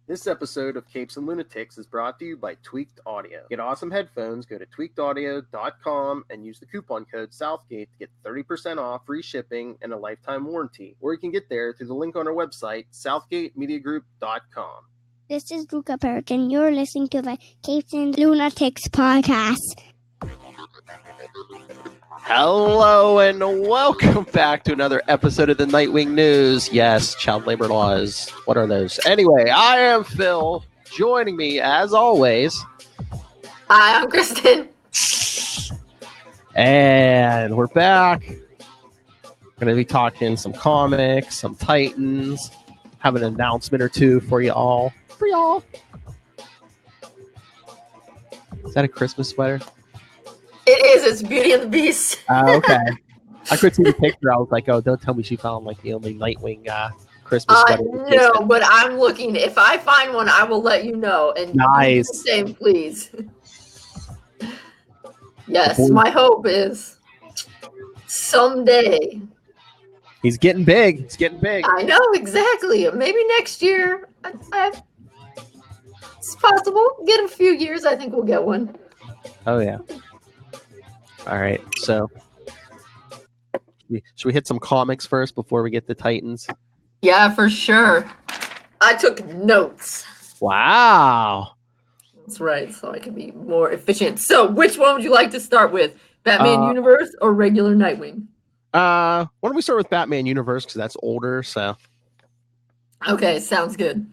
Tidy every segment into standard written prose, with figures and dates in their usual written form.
This episode of Capes and Lunatics is brought to you by Tweaked Audio. Get awesome headphones, go to tweakedaudio.com and use the coupon code Southgate to get 30% off, free shipping, and a lifetime warranty. Or you can get there through the link on our website, southgatemediagroup.com. This is Luca Perk, and you're listening to the Capes and Lunatics Podcast. Hello and welcome back to another episode of the Nightwing News. Yes, child labor laws. What are those? Anyway, I am Phil. Joining me, as always. Hi, I'm Kristen. And we're back. Going to be talking some comics, some Titans. Have an announcement or two for you all. Is that a Christmas sweater? It is. It's Beauty and the Beast. Okay. I could see the picture. I was like, oh, don't tell me she found like the only Nightwing Christmas sweater. No, but I'm looking. If I find one, I will let you know. And nice. Do the same, please. Yes, my hope is someday. He's getting big. It's getting big. I know, exactly. Maybe next year. It's possible. Get a few years, I think we'll get one. Oh, yeah. All right, so should we hit some comics first before we get to Titans? Yeah, for sure. I took notes. Wow. That's right, so I can be more efficient. So which one would you like to start with? Batman Universe or regular Nightwing? Why don't we start with Batman Universe, because that's older, so. Okay, sounds good.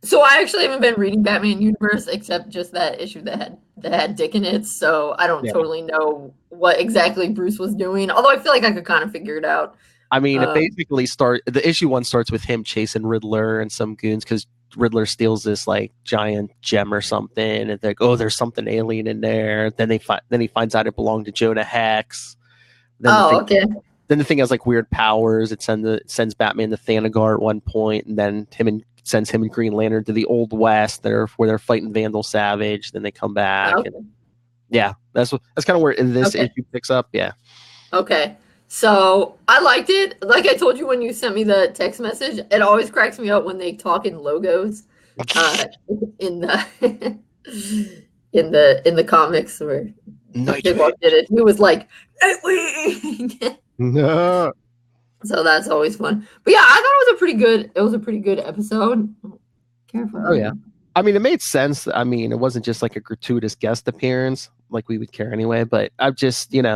So I actually haven't been reading Batman Universe except just that issue that had Dick in it. So I don't totally know what exactly Bruce was doing. Although I feel like I could kind of figure it out. I mean, it basically the issue one starts with him chasing Riddler and some goons because Riddler steals this like giant gem or something, and they're like, oh, there's something alien in there. Then he finds out it belonged to Jonah Hex. Okay. Then the thing has like weird powers. It sends Batman to Thanagar at one point, and then sends him and Green Lantern to the Old West where they're fighting Vandal Savage. Then they come back. Okay. And, yeah, that's kind of where this issue picks up. Yeah. Okay. So I liked it. Like I told you when you sent me the text message, it always cracks me up when they talk in logos in the in the comics where Nightwing did it. He was like Nightwing. No. So that's always fun. But yeah, I thought it was a pretty good episode. Careful. Oh yeah. I mean, it made sense. I mean, it wasn't just like a gratuitous guest appearance like we would care anyway, but I'm just, Yeah,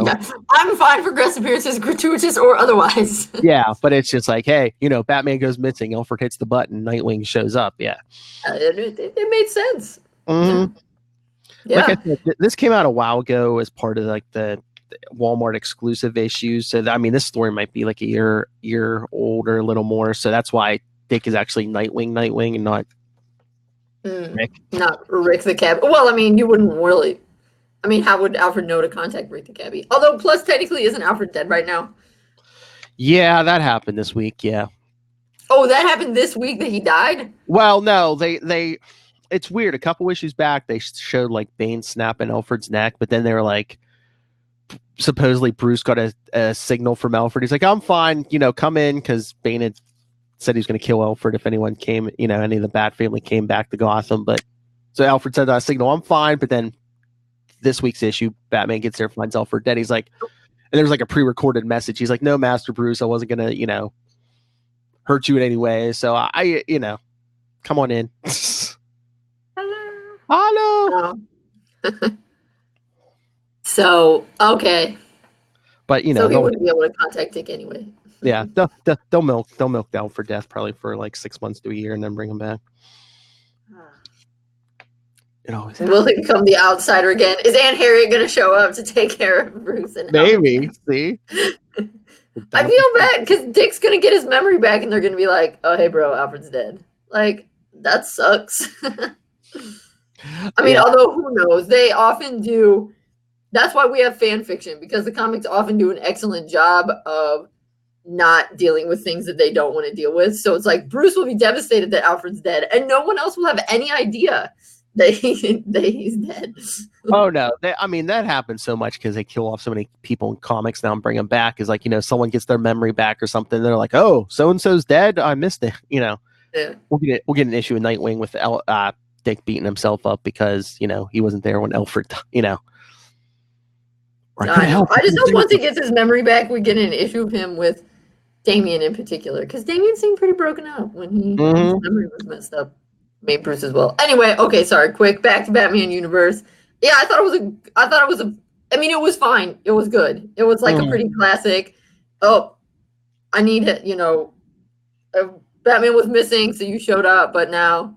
I'm fine for guest appearances, gratuitous or otherwise. Yeah, but it's just like, hey, Batman goes missing, Alfred hits the button, Nightwing shows up. Yeah. It made sense. Mm-hmm. Yeah. Like I said, this came out a while ago as part of like the Walmart exclusive issues. So I mean, this story might be like a year old or a little more. So that's why Dick is actually Nightwing and not Rick. Not Rick the Cab. Well, I mean, you wouldn't really. I mean, how would Alfred know to contact Rick the Cabbie? Although, plus technically, isn't Alfred dead right now? Yeah, that happened this week. Yeah. Oh, that happened this week that he died? Well, no, they. It's weird. A couple issues back, they showed like Bane snapping Alfred's neck, but then they were like, supposedly Bruce got a signal from Alfred. He's like, I'm fine, come in, because Bane had said he was going to kill Alfred if anyone came, any of the Bat family came back to Gotham. But so Alfred said that signal, I'm fine. But then this week's issue, Batman gets there, finds Alfred dead. He's like, and there's like a pre-recorded message. He's like, no, Master Bruce, I wasn't going to, hurt you in any way. So I come on in. Hello. So, okay. But so he wouldn't be able to contact Dick anyway. Yeah, they'll milk down for death probably for like 6 months to a year and then bring him back. It always happens. Will he become the outsider again? Is Aunt Harriet going to show up to take care of Bruce? And maybe. See? I feel bad because Dick's going to get his memory back and they're going to be like, oh, hey, bro, Alfred's dead. Like, that sucks. I mean, although who knows? They often do. That's why we have fan fiction, because the comics often do an excellent job of not dealing with things that they don't want to deal with. So it's like Bruce will be devastated that Alfred's dead, and no one else will have any idea that he's dead. Oh no, that happens so much because they kill off so many people in comics now and bring them back. Is like, someone gets their memory back or something. They're like, oh, so and so's dead. I missed it. Yeah. We'll get an issue in Nightwing with Dick beating himself up because he wasn't there when Alfred. Or I know. I just hope once he gets gets his memory back, we get an issue of him with Damien in particular, because Damien seemed pretty broken up when his memory was messed up. Maybe Bruce as well. Anyway, okay, sorry. Quick, back to Batman universe. Yeah, I thought it was it was fine. It was good. It was like a pretty classic. Oh, I need it. Batman was missing, so you showed up, but now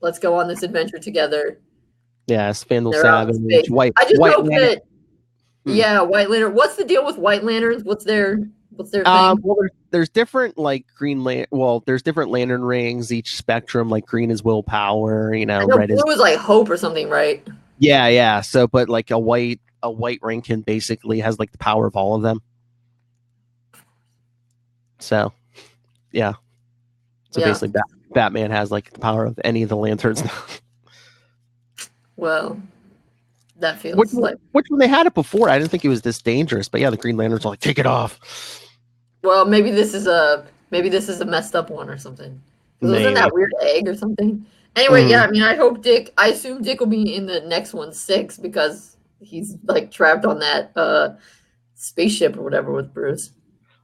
let's go on this adventure together. Yeah, Spandal They're out in Savage, space. White. I just White hope Lantern. that. Yeah, White Lantern. What's the deal with White Lanterns? What's their thing? Well, there's different like there's different lantern rings. Each spectrum, like green is willpower. I know red blue is was like hope or something, right? yeah. So, but like a white ring can basically has like the power of all of them. So, yeah. So basically, Batman has like the power of any of the lanterns. Well, that feels which when they had it before, I didn't think it was this dangerous. But yeah, the Green Lanterns are like, take it off. Well, maybe this is a messed up one or something. Wasn't that weird egg or something? Anyway, yeah. I mean, I assume Dick will be in the next one 6 because he's like trapped on that spaceship or whatever with Bruce.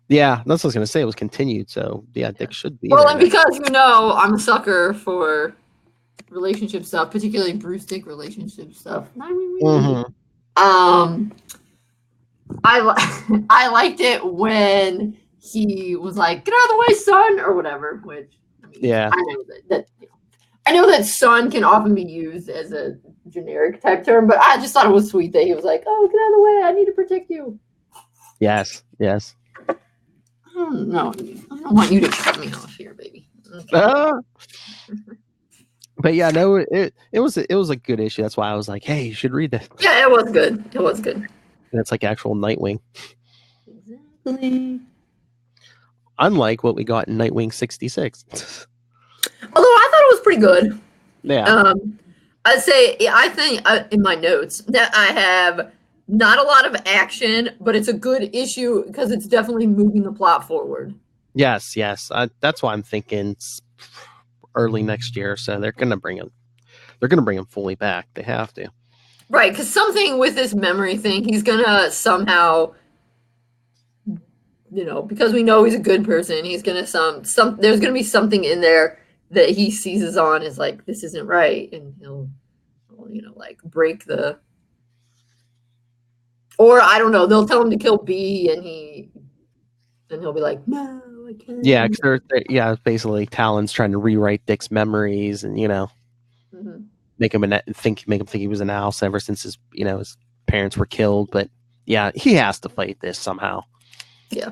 Yeah, that's what I was gonna say. It was continued, so yeah, Dick should be. Well, and because I'm a sucker for relationship stuff, particularly Bruce Dick relationship stuff. I liked it when he was like, "Get out of the way, son," or whatever. Which I know that son can often be used as a generic type term, but I just thought it was sweet that he was like, "Oh, get out of the way! I need to protect you." Yes. No, I don't want you to cut me off here, baby. Okay. But yeah, no, it was a good issue. That's why I was like, hey, you should read this. Yeah, it was good. It was good. And it's like actual Nightwing. Exactly. Unlike what we got in Nightwing 66. Although I thought it was pretty good. Yeah. I think in my notes that I have not a lot of action, but it's a good issue because it's definitely moving the plot forward. Yes. That's why I'm thinking it's early next year. So they're gonna bring him fully back. They have to. Right, because something with this memory thing, he's gonna somehow, because we know he's a good person, he's gonna there's gonna be something in there that he seizes on is like, this isn't right, and he'll like break the, or I don't know, they'll tell him to kill B and he'll be like, no, I can't. Yeah, because basically Talon's trying to rewrite Dick's memories and make him think he was an owl ever since his parents were killed. But yeah, he has to fight this somehow. Yeah,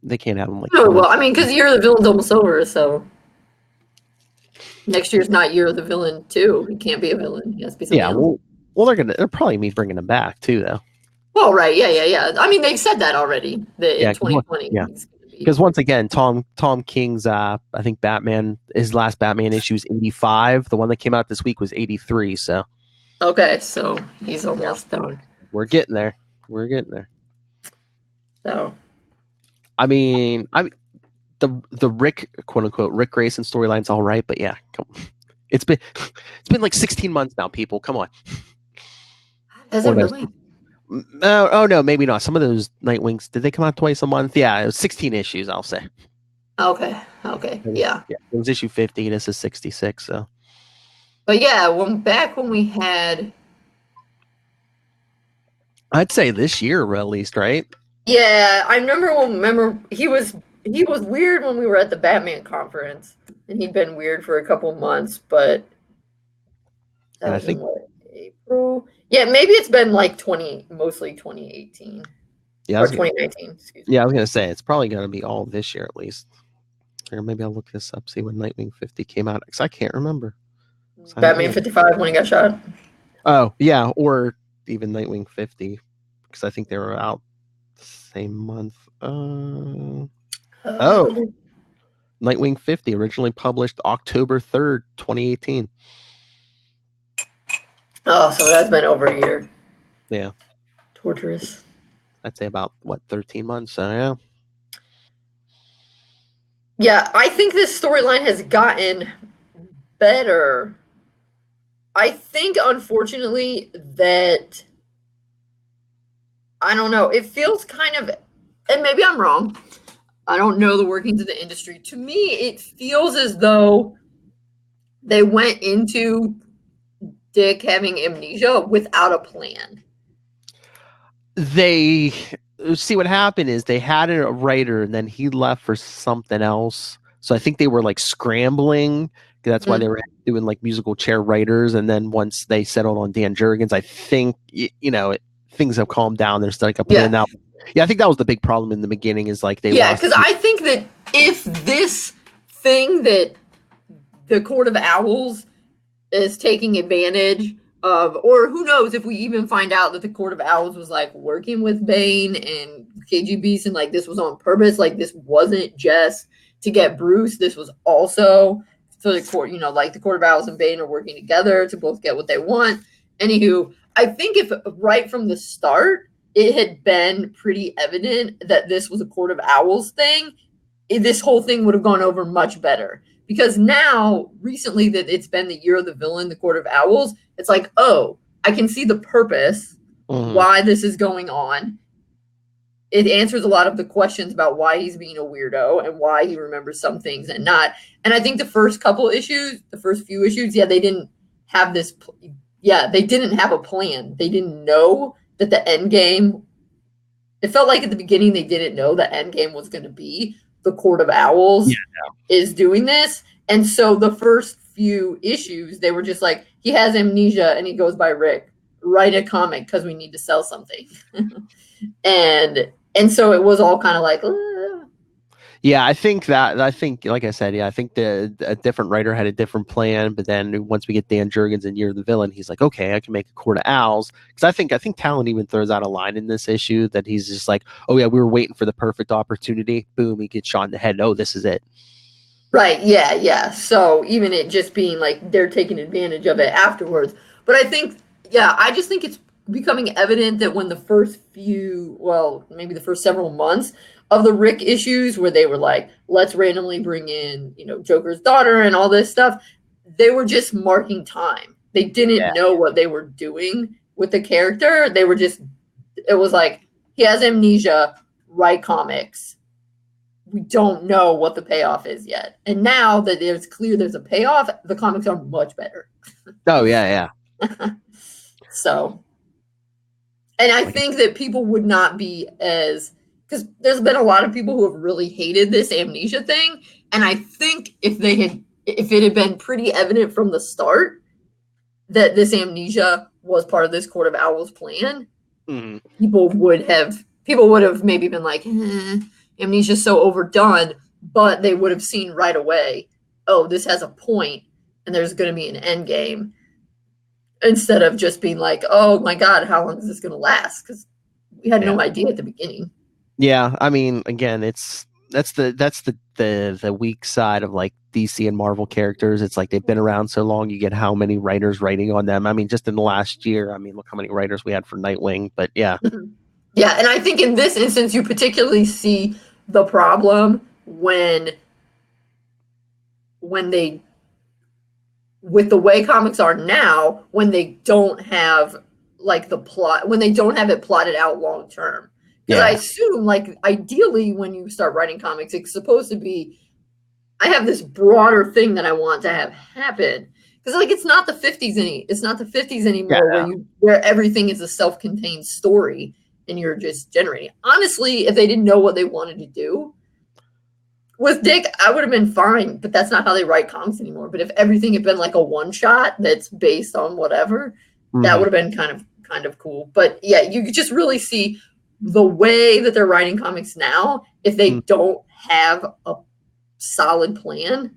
they can't have him like. Oh well, I mean, because Year of the Villain's almost over, so next year's not Year of the Villain 2. He can't be a villain. He has to be something else. Well, they'll probably be bringing him back too, though. Well, right, yeah. I mean, they've said that already. In 2020. Yeah. Because once again, Tom King's I think his last Batman issue is 85. The one that came out this week was 83. So okay, so he's almost done. We're getting there. So I mean the Rick, quote unquote, Rick Grayson storyline's all right, but yeah, it's been like 16 months now. People, come on. Has it really? Oh no, maybe not. Some of those Nightwings, did they come out twice a month? Yeah, it was 16 issues, I'll say. Okay, yeah. It was issue 50. This is 66. So, but yeah, back when we had, I'd say this year at least, right? Yeah, I remember he was weird when we were at the Batman conference, and he'd been weird for a couple months, but that was in April. Yeah, maybe it's been like mostly 2018. Yeah, or 2019. Excuse me. Yeah, I was gonna say it's probably gonna be all this year at least. Or maybe I'll look this up, see when Nightwing 50 came out, because I can't remember. Batman 55 when he got shot. Oh yeah, or even Nightwing 50, because I think they were out the same month. Nightwing 50 originally published October 3rd, 2018. Oh, so that's been over a year. Yeah. Torturous. I'd say about 13 months. So yeah. Yeah, I think this storyline has gotten better. I think, unfortunately, that I don't know. It feels kind of, and maybe I'm wrong. I don't know the workings of the industry. To me, it feels as though they went into Dick having amnesia without a plan. They see what happened is they had a writer and then he left for something else. So I think they were like scrambling. That's why they were doing like musical chair writers. And then once they settled on Dan Jurgens, I think, things have calmed down. There's like a plan now. Yeah, I think that was the big problem in the beginning is like they lost. Because I think that if this thing that the Court of Owls is taking advantage of, or who knows if we even find out that the Court of Owls was like working with Bane and KGBs and like this was on purpose, like this wasn't just to get Bruce, this was also so the court, like the Court of Owls and Bane are working together to both get what they want. Anywho, I think if right from the start it had been pretty evident that this was a Court of Owls thing, this whole thing would have gone over much better. Because now, recently, that it's been the year of the villain, the Court of Owls, it's like, oh, I can see the purpose, why this is going on. It answers a lot of the questions about why he's being a weirdo and why he remembers some things and not. And I think the first few issues, they didn't have this. They didn't have a plan. They didn't know that the end game. It felt like at the beginning they didn't know the end game was going to be the Court of Owls is doing this. And so the first few issues, they were just like, he has amnesia and he goes by Rick. Write a comic because we need to sell something. and so it was all kind of like, Yeah, I think, like I said, I think a different writer had a different plan. But then once we get Dan Jurgens and Year of the Villain, he's like, okay, I can make a Court of Owls. Because I think Talon even throws out a line in this issue that he's just like, oh yeah, we were waiting for the perfect opportunity. Boom, he gets shot in the head. Oh, this is it. Right. Yeah. So even it just being like they're taking advantage of it afterwards. But I think, I just think it's becoming evident that when the first maybe the first several months of the Rick issues where they were like, let's randomly bring in, Joker's daughter and all this stuff, they were just marking time. They didn't know what they were doing with the character. They were just, it was like, he has amnesia, write comics. We don't know what the payoff is yet. And now that it's clear there's a payoff, the comics are much better. Oh, yeah. So, and I think that people would not be as, because there's been a lot of people who have really hated this amnesia thing. And I think if it had been pretty evident from the start that this amnesia was part of this Court of Owls plan, people would have maybe been like, amnesia's so overdone, but they would have seen right away, oh, this has a point and there's going to be an end game, instead of just being like, oh my God, how long is this going to last? Because we had no idea at the beginning. Yeah, I mean, again, that's the weak side of like DC and Marvel characters. It's like they've been around so long, you get how many writers writing on them. I mean, just in the last year, look how many writers we had for Nightwing. But yeah. Yeah, and I think in this instance, you particularly see the problem when they, with the way comics are now, when they don't have like the plot, when they don't have it plotted out long term. Because I assume, like, ideally, when you start writing comics, it's supposed to be, I have this broader thing that I want to have happen. Because like it's not the 50s anymore where everything is a self-contained story and you're just generating. Honestly, if they didn't know what they wanted to do with Dick, I would have been fine, but that's not how they write comics anymore. But if everything had been like a one shot that's based on whatever, that would have been kind of cool. But yeah, you could just really see the way that they're writing comics now. If they don't have a solid plan,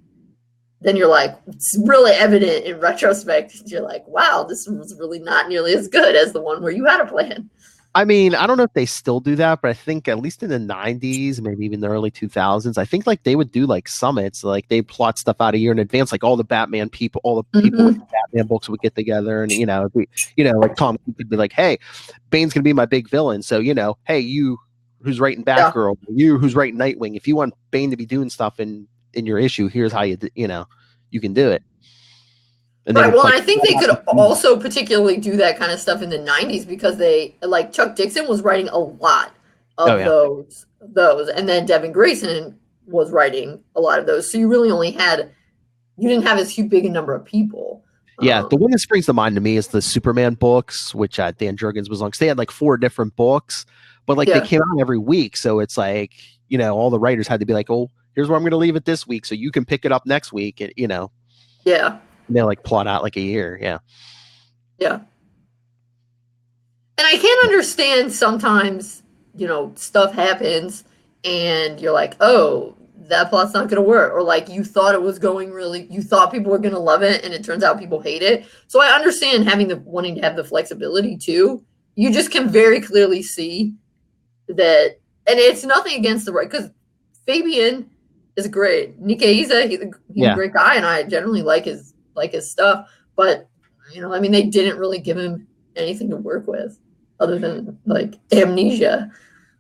then you're like, it's really evident in retrospect. You're like, wow, this was really not nearly as good as the one where you had a plan. I mean, I don't know if they still do that, but I think at least in the 90s, maybe even the early 2000s, I think like they would do like summits, like they plot stuff out a year in advance, like all the Batman people, all the people with the Batman books would get together, and like Tom could be like, hey, Bane's gonna be my big villain, so hey, you who's writing Batgirl, you who's writing Nightwing. If you want Bane to be doing stuff in your issue, here's how you can do it. And right. Well, I think they could also particularly do that kind of stuff in the 90s because they, like, Chuck Dixon was writing a lot of those, and then Devin Grayson was writing a lot of those. So you really only you didn't have as big a number of people. Yeah, the one that springs to mind to me is the Superman books, which Dan Jurgens was on. Because they had like 4 different books, but like they came out every week. So it's like, all the writers had to be like, oh, here's where I'm going to leave it this week. So you can pick it up next week. And, Yeah. And they like plot out like a year. Yeah. Yeah. And I can't understand sometimes, stuff happens and you're like, oh, that plot's not going to work. Or like you thought it was going you thought people were going to love it and it turns out people hate it. So I understand wanting to have the flexibility too. You just can very clearly see that, and it's nothing against the right, because Fabian is great. Nikaiza, he's a great guy, and I generally like his stuff. But they didn't really give him anything to work with other than like Amnesia.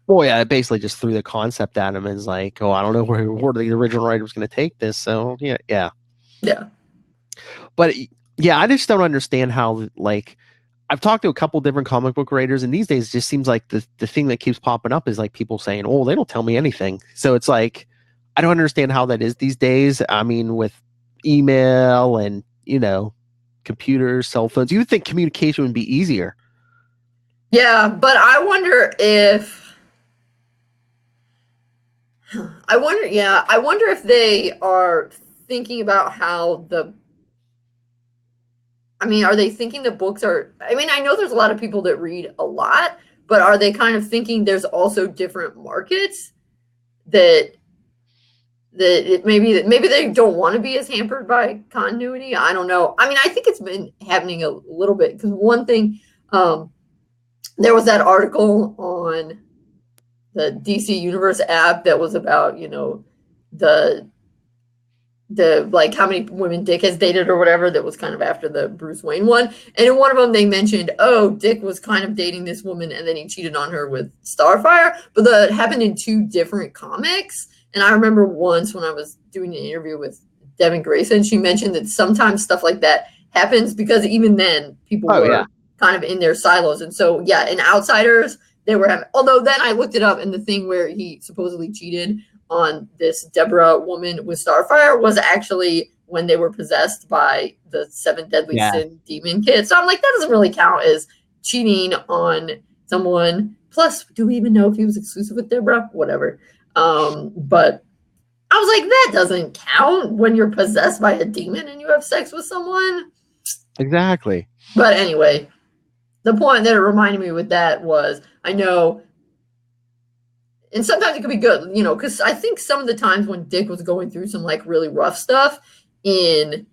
Well, yeah, it basically just threw the concept at him and is like, oh, I don't know where the original writer was going to take this. So yeah. But yeah, I just don't understand how, like, I've talked to a couple different comic book writers, and these days it just seems like the thing that keeps popping up is like people saying, oh, they don't tell me anything. So it's like, I don't understand how that is these days. I mean, with email and, computers, cell phones, you would think communication would be easier. Yeah, but I wonder if they are thinking about how are they thinking the books are, I know there's a lot of people that read a lot, but are they kind of thinking there's also different markets that maybe they don't want to be as hampered by continuity? I don't know. I think it's been happening a little bit, because one thing, there was that article on the DC Universe app that was about, the like how many women Dick has dated or whatever, that was kind of after the Bruce Wayne one. And in one of them they mentioned, oh, Dick was kind of dating this woman and then he cheated on her with Starfire, but that happened in 2 different comics. And I remember once when I was doing an interview with Devin Grayson, she mentioned that sometimes stuff like that happens because even then people were kind of in their silos. And so, in Outsiders, they were having, although then I looked it up, and the thing where he supposedly cheated on this Deborah woman with Starfire was actually when they were possessed by the 7 Deadly Sin demon kid. So I'm like, that doesn't really count as cheating on someone. Plus, do we even know if he was exclusive with Deborah? Whatever. But I was like, that doesn't count when you're possessed by a demon and you have sex with someone. Exactly. But anyway, the point that it reminded me with that was, I know, and sometimes it could be good, because I think some of the times when Dick was going through some like really rough stuff in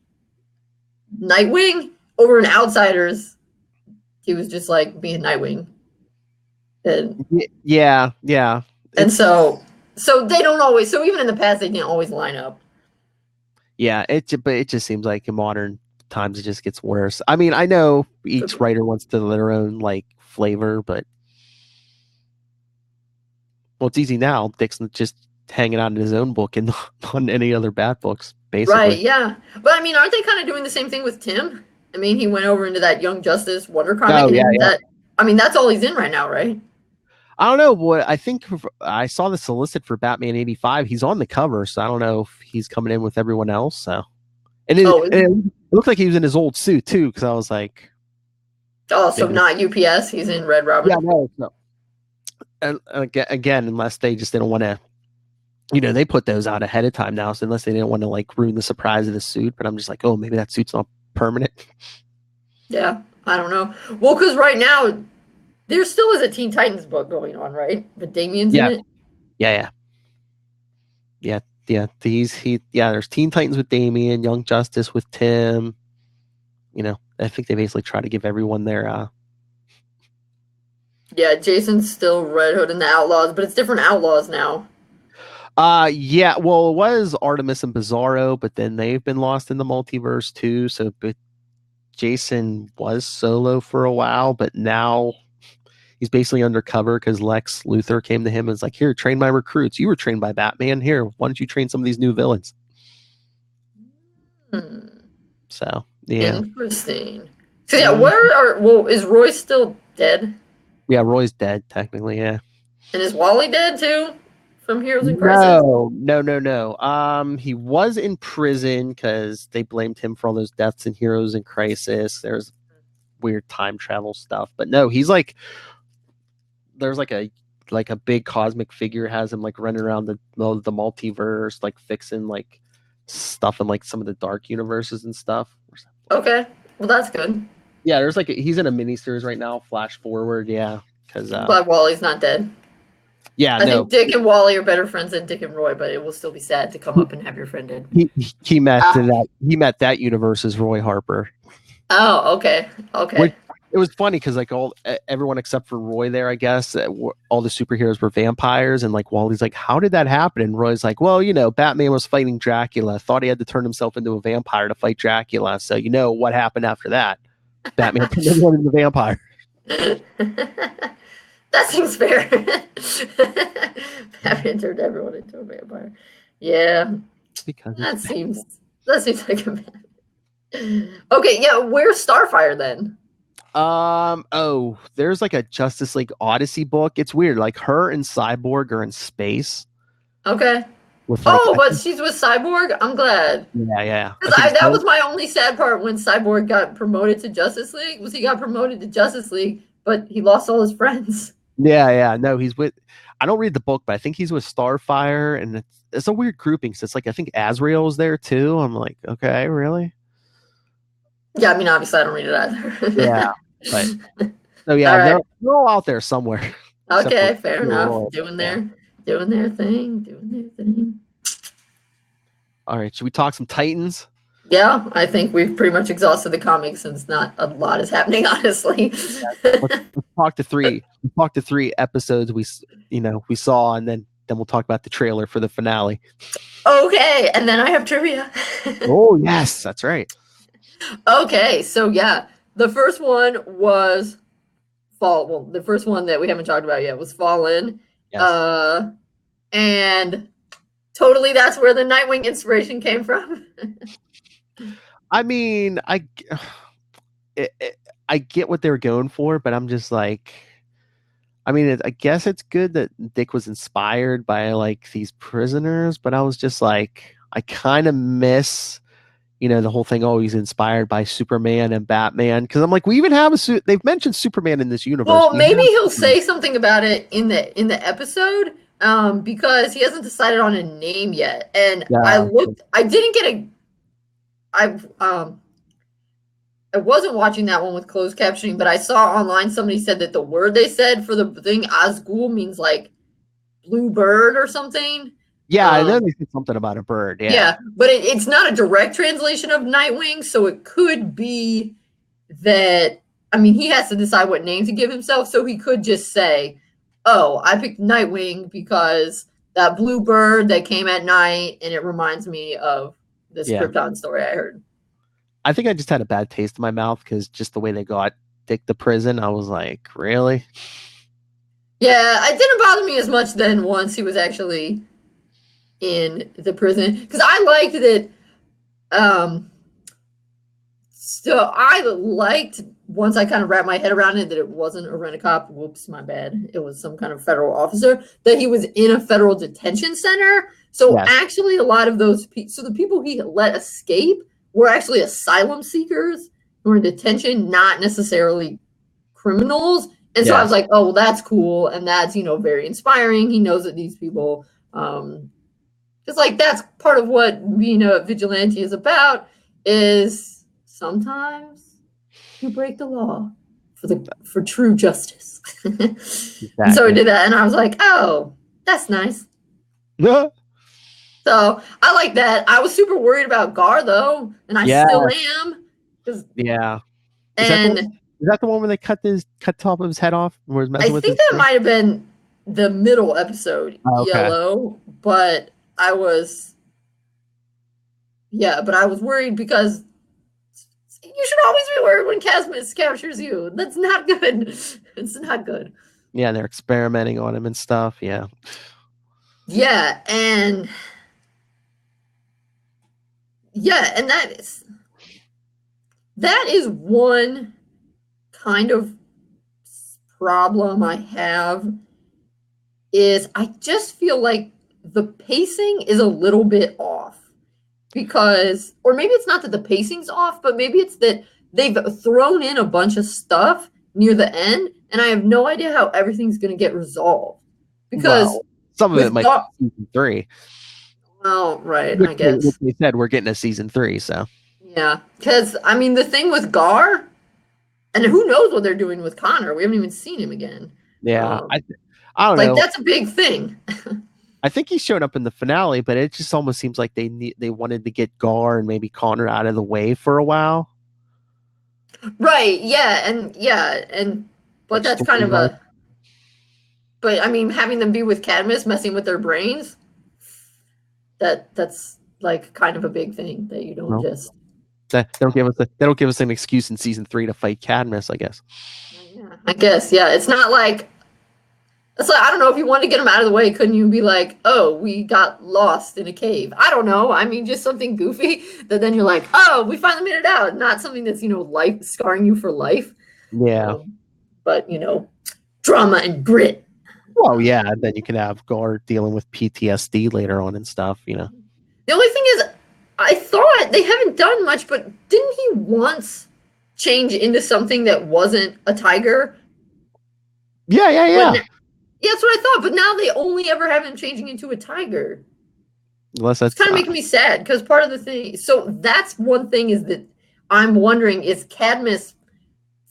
Nightwing, over in Outsiders, he was just like being Nightwing. And yeah. And so they don't always, so even in the past, they didn't always line up. Yeah, but it just seems like in modern times it just gets worse. I know each writer wants to their own like flavor, but well, it's easy now. Dick's just hanging out in his own book and not on any other Bat books, basically. Right, yeah. But aren't they kind of doing the same thing with Tim? He went over into that Young Justice Wonder comic. Oh, yeah. That's all he's in right now, right? I don't know, boy. I think I saw the solicit for Batman 85. He's on the cover, so I don't know if he's coming in with everyone else. So, and it looked like he was in his old suit too, because I was like, oh, so not UPS. He's in Red Robin. Yeah, no. And again, unless they just didn't want to, they put those out ahead of time now. So unless they didn't want to like ruin the surprise of the suit, but I'm just like, oh, maybe that suit's not permanent. Yeah, I don't know. Well, because right now there still is a Teen Titans book going on, right? But Damien's in it. Yeah. There's Teen Titans with Damien, Young Justice with Tim. I think they basically try to give everyone their. Yeah, Jason's still Red Hood and the Outlaws, but it's different Outlaws now. Yeah. Well, it was Artemis and Bizarro, but then they've been lost in the multiverse too. So, but Jason was solo for a while, but now he's basically undercover because Lex Luthor came to him and was like, "Here, train my recruits. You were trained by Batman. Here, why don't you train some of these new villains?" So yeah, Interesting. So yeah, is Roy still dead? yeah. Roy's dead technically. Yeah. And is Wally dead too? From Heroes in Crisis? No. He was in prison because they blamed him for all those deaths in Heroes in Crisis. There's weird time travel stuff, but no, he's like, there's like a big cosmic figure has him like running around the multiverse, like fixing like stuff in like some of the dark universes and stuff. Okay, well that's good. Yeah, there's like he's in a miniseries right now. Flash forward, yeah, because Glad Wally's not dead. Yeah, I think Dick and Wally are better friends than Dick and Roy, but it will still be sad to come up and have your friend dead. He met that universe's Roy Harper. Oh, okay. It was funny because like everyone except for Roy there, I guess, all the superheroes were vampires, and like Wally's like, "How did that happen?" And Roy's like, "Well, Batman was fighting Dracula. Thought he had to turn himself into a vampire to fight Dracula. So what happened after that? Batman turned everyone into a vampire." That seems fair. Batman turned everyone into a vampire. Yeah, because that seems like a bad. Okay, yeah. Where's Starfire then? There's like a Justice League Odyssey book. It's weird. Like her and Cyborg are in space. Okay. With like, but she's with Cyborg? I'm glad. Yeah. That was my only sad part when Cyborg got promoted to Justice League, was he got promoted to Justice League, but he lost all his friends. Yeah. No, he's with, I don't read the book, but I think he's with Starfire, and it's a weird grouping. So it's like, I think Azrael's there too. I'm like, okay, really? Yeah, I mean, obviously I don't read it either. Yeah. But so yeah, right. they're all out there somewhere. Okay, fair enough. Doing their thing. All right, should we talk some Titans? Yeah, I think we've pretty much exhausted the comics since not a lot is happening, honestly. Let's talk to three. Talk to 3 episodes we saw, and then we'll talk about the trailer for the finale. Okay, and then I have trivia. Oh yes, that's right. Okay, so yeah. The first one was Fall. Well, the first one that we haven't talked about yet was Fallen. Yes. And totally that's where the Nightwing inspiration came from. I mean, I get what they were going for, but I'm just like, I mean, I guess it's good that Dick was inspired by like these prisoners, but I was just like, I kind of miss the whole thing always inspired by Superman and Batman. Because I'm like, we even have they've mentioned Superman in this universe. Well, maybe he'll say something about it in the episode, because he hasn't decided on a name yet. And yeah. I wasn't watching that one with closed captioning, but I saw online somebody said that the word they said for the thing Azgul means like blue bird or something. Yeah, I know they said something about a bird. Yeah, but it's not a direct translation of Nightwing, so it could be that. I mean, he has to decide what name to give himself, so he could just say, "Oh, I picked Nightwing because that blue bird that came at night, and it reminds me of this Krypton story I heard." I think I just had a bad taste in my mouth because just the way they got Dick to prison, I was like, really? Yeah, it didn't bother me as much then once he was actually in the prison, because I liked that. So I liked, once I kind of wrapped my head around it, that it wasn't a rent-a-cop. Whoops, my bad. It was some kind of federal officer, that he was in a federal detention center. So actually, a lot of those so the people he let escape were actually asylum seekers who were in detention, not necessarily criminals. And so I was like, oh, well, that's cool, and that's very inspiring. He knows that these people. Because like that's part of what being a vigilante is about, is sometimes you break the law for true justice. Exactly. And so we did that, and I was like, oh, that's nice. Yeah. So I like that. I was super worried about Gar though, and I still am. Yeah. And is that the one where they cut top of his head off? I think that might have been the middle episode, Yellow, but I was worried because You should always be worried when Cadmus captures you. That's not good. It's not good. Yeah, they're experimenting on him and stuff. Yeah. Yeah, and that is one kind of problem I have, is I just feel like the pacing is a little bit off, because, or maybe it's not that the pacing's off, but maybe it's that they've thrown in a bunch of stuff near the end, and I have no idea how everything's going to get resolved. Because some of it might be season 3. Well, right, I guess. Like they said, we're getting a season 3, so. Yeah, because, I mean, the thing with Gar, and who knows what they're doing with Connor? We haven't even seen him again. Yeah, I don't know. Like, that's a big thing. I think he showed up in the finale, but it just almost seems like they wanted to get Gar and maybe Connor out of the way for a while. Right, but that's kind of a... But, I mean, having them be with Cadmus, messing with their brains, that's, like, kind of a big thing that you don't just... They don't give us an excuse in season 3 to fight Cadmus, I guess. Yeah, I guess, yeah. It's not like... It's like, I don't know, if you wanted to get him out of the way, couldn't you be like, oh, we got lost in a cave? I don't know. I mean, just something goofy that then you're like, oh, we finally made it out. Not something that's, life scarring you for life. Yeah. But, drama and grit. Well, yeah, and then you can have Gar dealing with PTSD later on and stuff, The only thing is, I thought they haven't done much, but didn't he once change into something that wasn't a tiger? Yeah. Yeah, that's what I thought, but now they only ever have him changing into a tiger. Unless that's it's kind of making me sad, because part of the thing... So that's one thing, is that I'm wondering, is Cadmus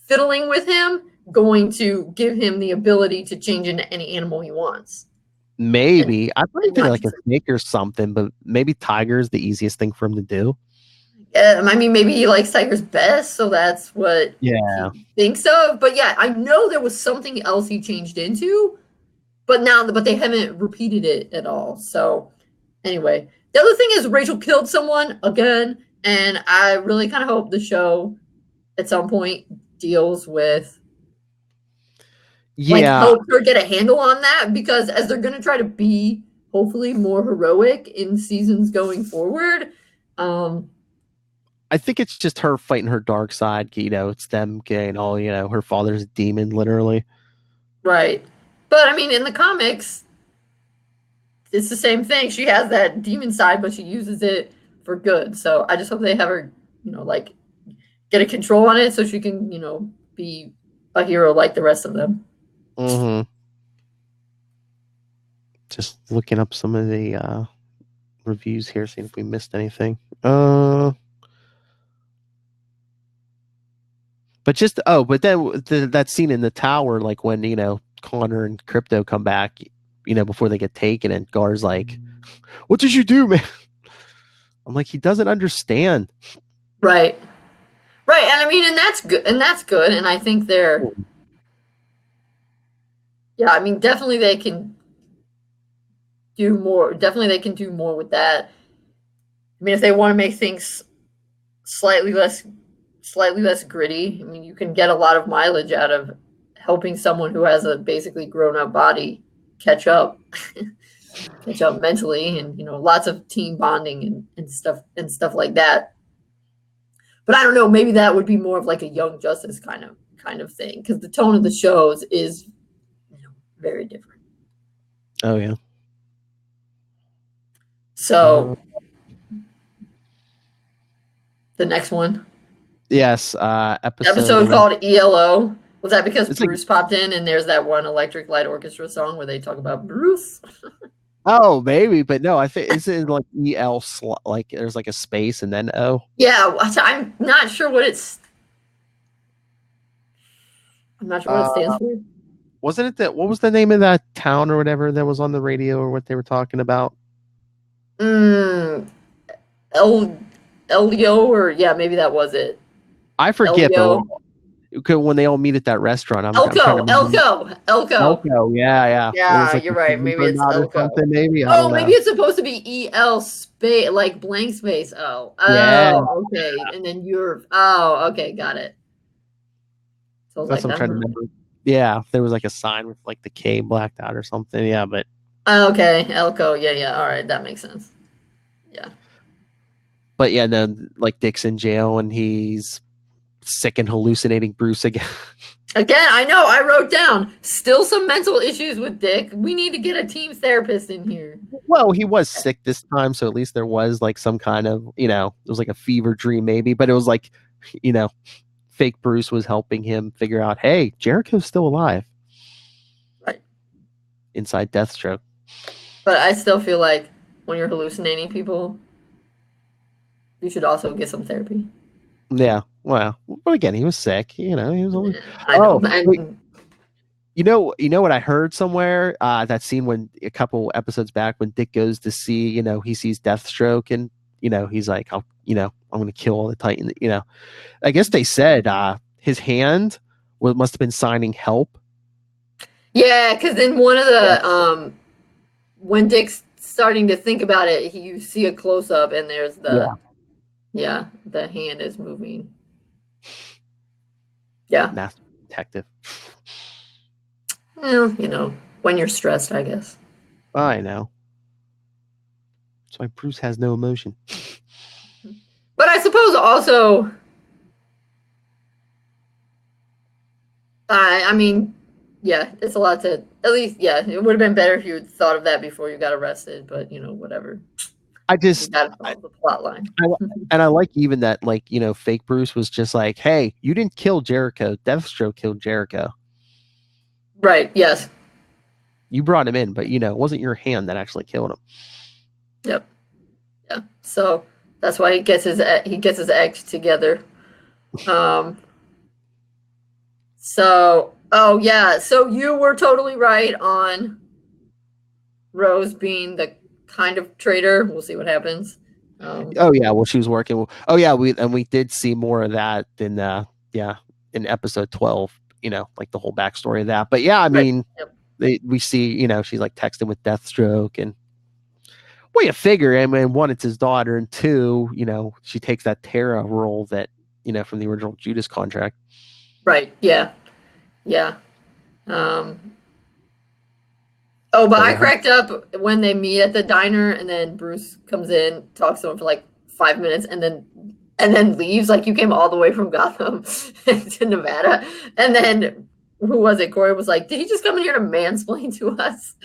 fiddling with him going to give him the ability to change into any animal he wants? Maybe. I thought maybe like a snake or something, but maybe tiger is the easiest thing for him to do. Yeah, I mean, maybe he likes tigers best, so that's what he thinks of. But yeah, I know there was something else he changed into, but they haven't repeated it at all. So anyway, the other thing is Rachel killed someone again, and I really kind of hope the show at some point deals with help her get a handle on that, because as they're going to try to be hopefully more heroic in seasons going forward, I think it's just her fighting her dark side. It's them getting all, her father's a demon, literally. Right. But, I mean, in the comics, it's the same thing. She has that demon side, but she uses it for good. So I just hope they have her, get a control on it so she can, be a hero like the rest of them. Mm-hmm. Just looking up some of the reviews here, seeing if we missed anything. But then that scene in the tower, like when, Connor and Crypto come back, before they get taken, and Gar's like, what did you do, man? I'm like, he doesn't understand. Right. And I mean, and that's good. And I think they're, yeah, I mean, definitely they can do more. Definitely they can do more with that. I mean, if they want to make things slightly less gritty, I mean, you can get a lot of mileage out of helping someone who has a basically grown-up body catch up mentally, and lots of team bonding and stuff like that. But I don't know, maybe that would be more of like a Young Justice kind of thing, because the tone of the shows is very different. Oh yeah. So the next one. Yes, episode called ELO. Was that because Bruce popped in and there's that one Electric Light Orchestra song where they talk about Bruce? Oh, maybe, but no, I think it's like EL, like there's like a space and then O. Yeah, I'm not sure what it's. I'm not sure what it stands for. Wasn't it what was the name of that town or whatever that was on the radio, or what they were talking about? Elio, or yeah, maybe that was it. I forget, but when they all meet at that restaurant. I'm trying to remember. Elko. Yeah. Yeah, Like you're right. Maybe it's or Elko. something. Maybe. I Oh, don't know. maybe it's supposed to be EL space, like blank space. Oh, Yeah. okay. And then okay, got it. So That's what I'm trying to remember. Yeah, there was like a sign with like the K blacked out or something. Yeah, but okay, Elko. Yeah. All right, that makes sense. Yeah. But yeah, then like Dick's in jail and he's sick and hallucinating Bruce again. Again, I know. I wrote down still some mental issues with Dick. We need to get a team therapist in here. Well, he was sick this time, so at least there was like some kind of, it was like a fever dream maybe, but it was like, fake Bruce was helping him figure out, hey, Jericho's still alive. Right. Inside Deathstroke. But I still feel like when you're hallucinating people, you should also get some therapy. Yeah. Well, but again, he was sick. He was only. I know. You know what I heard somewhere? That scene when a couple episodes back when Dick goes to see, he sees Deathstroke and he's like, I'm going to kill all the Titans. I guess they said his hand must have been signing help. Yeah, because then one of the when Dick's starting to think about it, you see a close up and there's the the hand is moving. Yeah, Master detective. Well, when you're stressed, I guess. I know. That's why Bruce has no emotion. But I suppose also, I mean, yeah, it's a lot to, at least, it would have been better if you had thought of that before you got arrested, but, whatever. I just, the plot line. And I like even that, like, fake Bruce was just like, hey, you didn't kill Jericho. Deathstroke killed Jericho. Right, yes. You brought him in, but, it wasn't your hand that actually killed him. Yep. Yeah. So that's why he gets his act together. So you were totally right on Rose being the kind of traitor. We'll see what happens. Well, she was working. We did see more of that in episode 12. Like the whole backstory of that. But yeah, I mean, we see she's like texting with Deathstroke, and well, you figure. I mean, one, it's his daughter, and two, she takes that Tara role that from the original Judas contract. Right. Yeah. I cracked up when they meet at the diner, and then Bruce comes in, talks to him for like 5 minutes, and then leaves. Like, you came all the way from Gotham to Nevada, and then who was it? Corey was like, "Did he just come in here to mansplain to us?"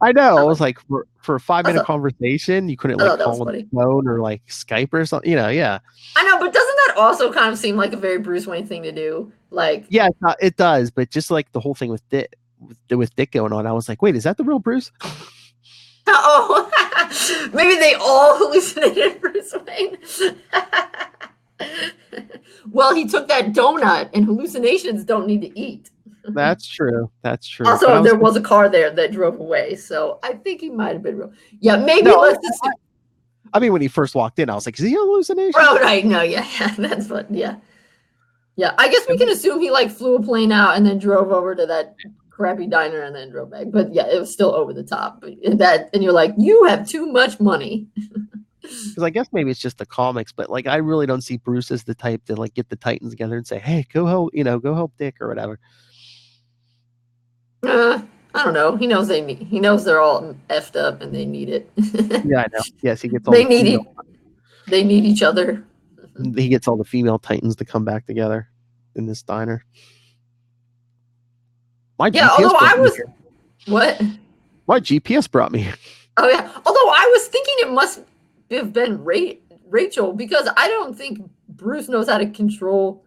I know. I was like, for a 5-minute conversation, you couldn't like call on the phone or like Skype or something. Yeah. I know, but doesn't that also kind of seem like a very Bruce Wayne thing to do? Like, yeah, it does. But just like the whole thing with Dick going on, I was like, wait, is that the real Bruce? Oh, maybe they all hallucinated Bruce Wayne. Well, he took that donut, and hallucinations don't need to eat. That's true. Also, there was a car there that drove away, so I think he might have been real. Yeah, maybe. I mean, when he first walked in, I was like, "Is he a hallucination?" Oh, right. No, yeah, that's fun. Yeah. I guess we can assume he like flew a plane out and then drove over to that crappy diner and then drove back. But yeah, it was still over the top. And you're like, you have too much money. Because I guess maybe it's just the comics, but like I really don't see Bruce as the type to like get the Titans together and say, "Hey, go help Dick" or whatever. I don't know. He knows they're all effed up and they need it. Yeah, I know. Yes, he gets all. They need each other. He gets all the female Titans to come back together in this diner. My GPS brought me here. Oh yeah. Although I was thinking it must have been Rachel, because I don't think Bruce knows how to control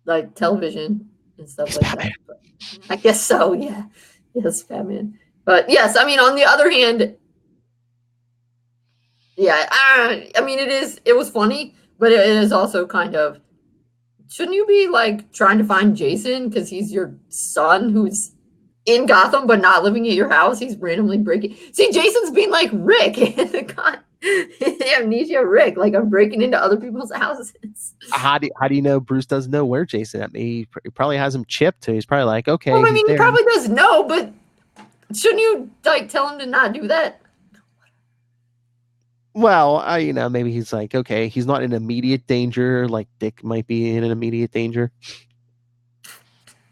like television and stuff like that. But I guess so. Yeah. Yes, Batman. But yes, I mean, on the other hand, yeah, I mean, it was funny, but it is also kind of, shouldn't you be like trying to find Jason because he's your son who's in Gotham but not living at your house? He's randomly breaking. See, Jason's being like Rick in the Amnesia Rick, like I'm breaking into other people's houses. How do you know Bruce doesn't know where Jason at? He probably has him chipped. So he's probably like, okay. Well, I mean, he there. probably does know, but shouldn't you like tell him to not do that? Well, maybe he's like, okay, he's not in immediate danger. Like Dick might be in an immediate danger.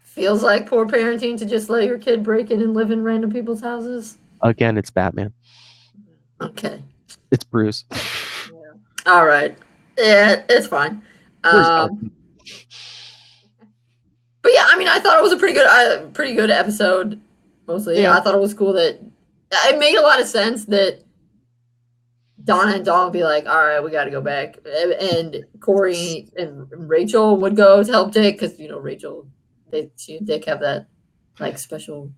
Feels like poor parenting to just let your kid break in and live in random people's houses. Again, it's Batman. Okay. It's Bruce. Yeah. All right. Yeah, it's fine. But yeah, I mean, I thought it was a pretty good episode. Mostly, yeah. I thought it was cool that it made a lot of sense that Donna and Dawn would be like, all right, we got to go back. And Corey and Rachel would go to help Dick because, Rachel, she and Dick have that like special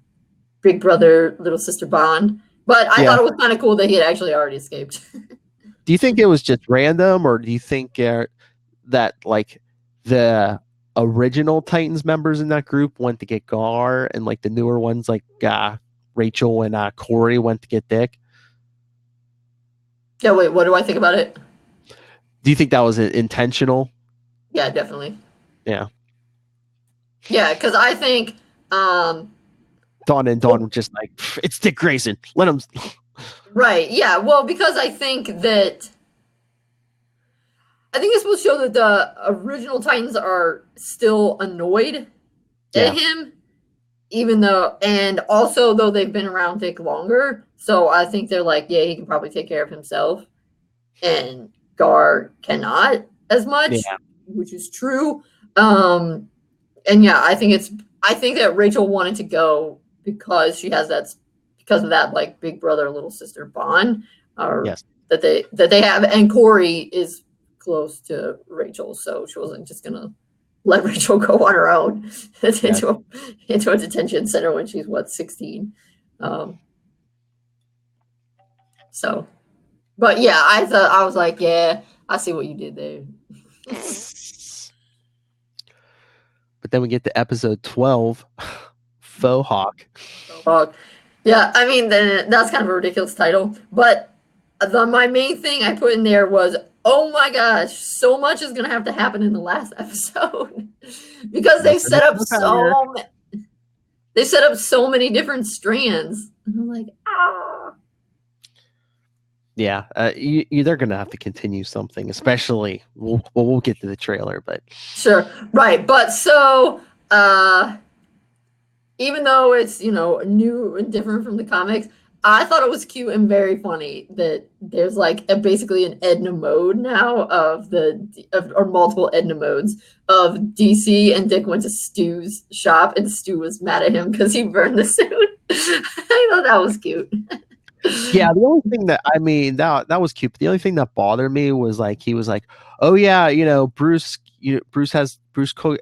big brother, little sister bond. But I thought it was kind of cool that he had actually already escaped. Do you think it was just random, or do you think that like the original Titans members in that group went to get Gar, and like the newer ones like Rachel and Corey went to get Dick? Yeah, wait, what do I think about it? Do you think that was intentional? Yeah, definitely. Yeah. Yeah, because I think Dawn were just like, it's Dick Grayson. Let him. Right. Yeah. Well, because I think it's supposed to show that the original Titans are still annoyed at him, even though, and also though they've been around Dick longer. So I think they're like, yeah, he can probably take care of himself, and Gar cannot as much, which is true. And yeah, I think that Rachel wanted to go because she has because of that like big brother little sister bond, that they have, and Corey is close to Rachel, so she wasn't just gonna let Rachel go on her own into a detention center when she's 16. So, but yeah, I was like, yeah, I see what you did there. But then we get to episode 12, Faux Hawk. Yeah, I mean, that's kind of a ridiculous title. But my main thing I put in there was, oh my gosh, so much is going to have to happen in the last episode. Because they set up so many different strands. And I'm like, Yeah, they're going to have to continue something, especially, we'll get to the trailer, but. Sure, right. But so, even though it's, new and different from the comics, I thought it was cute and very funny that there's like basically an Edna mode now or multiple Edna modes of DC, and Dick went to Stu's shop and Stu was mad at him because he burned the suit. I thought that was cute. Yeah, the only thing that was cute. But the only thing that bothered me was like he was like, "Oh yeah, Bruce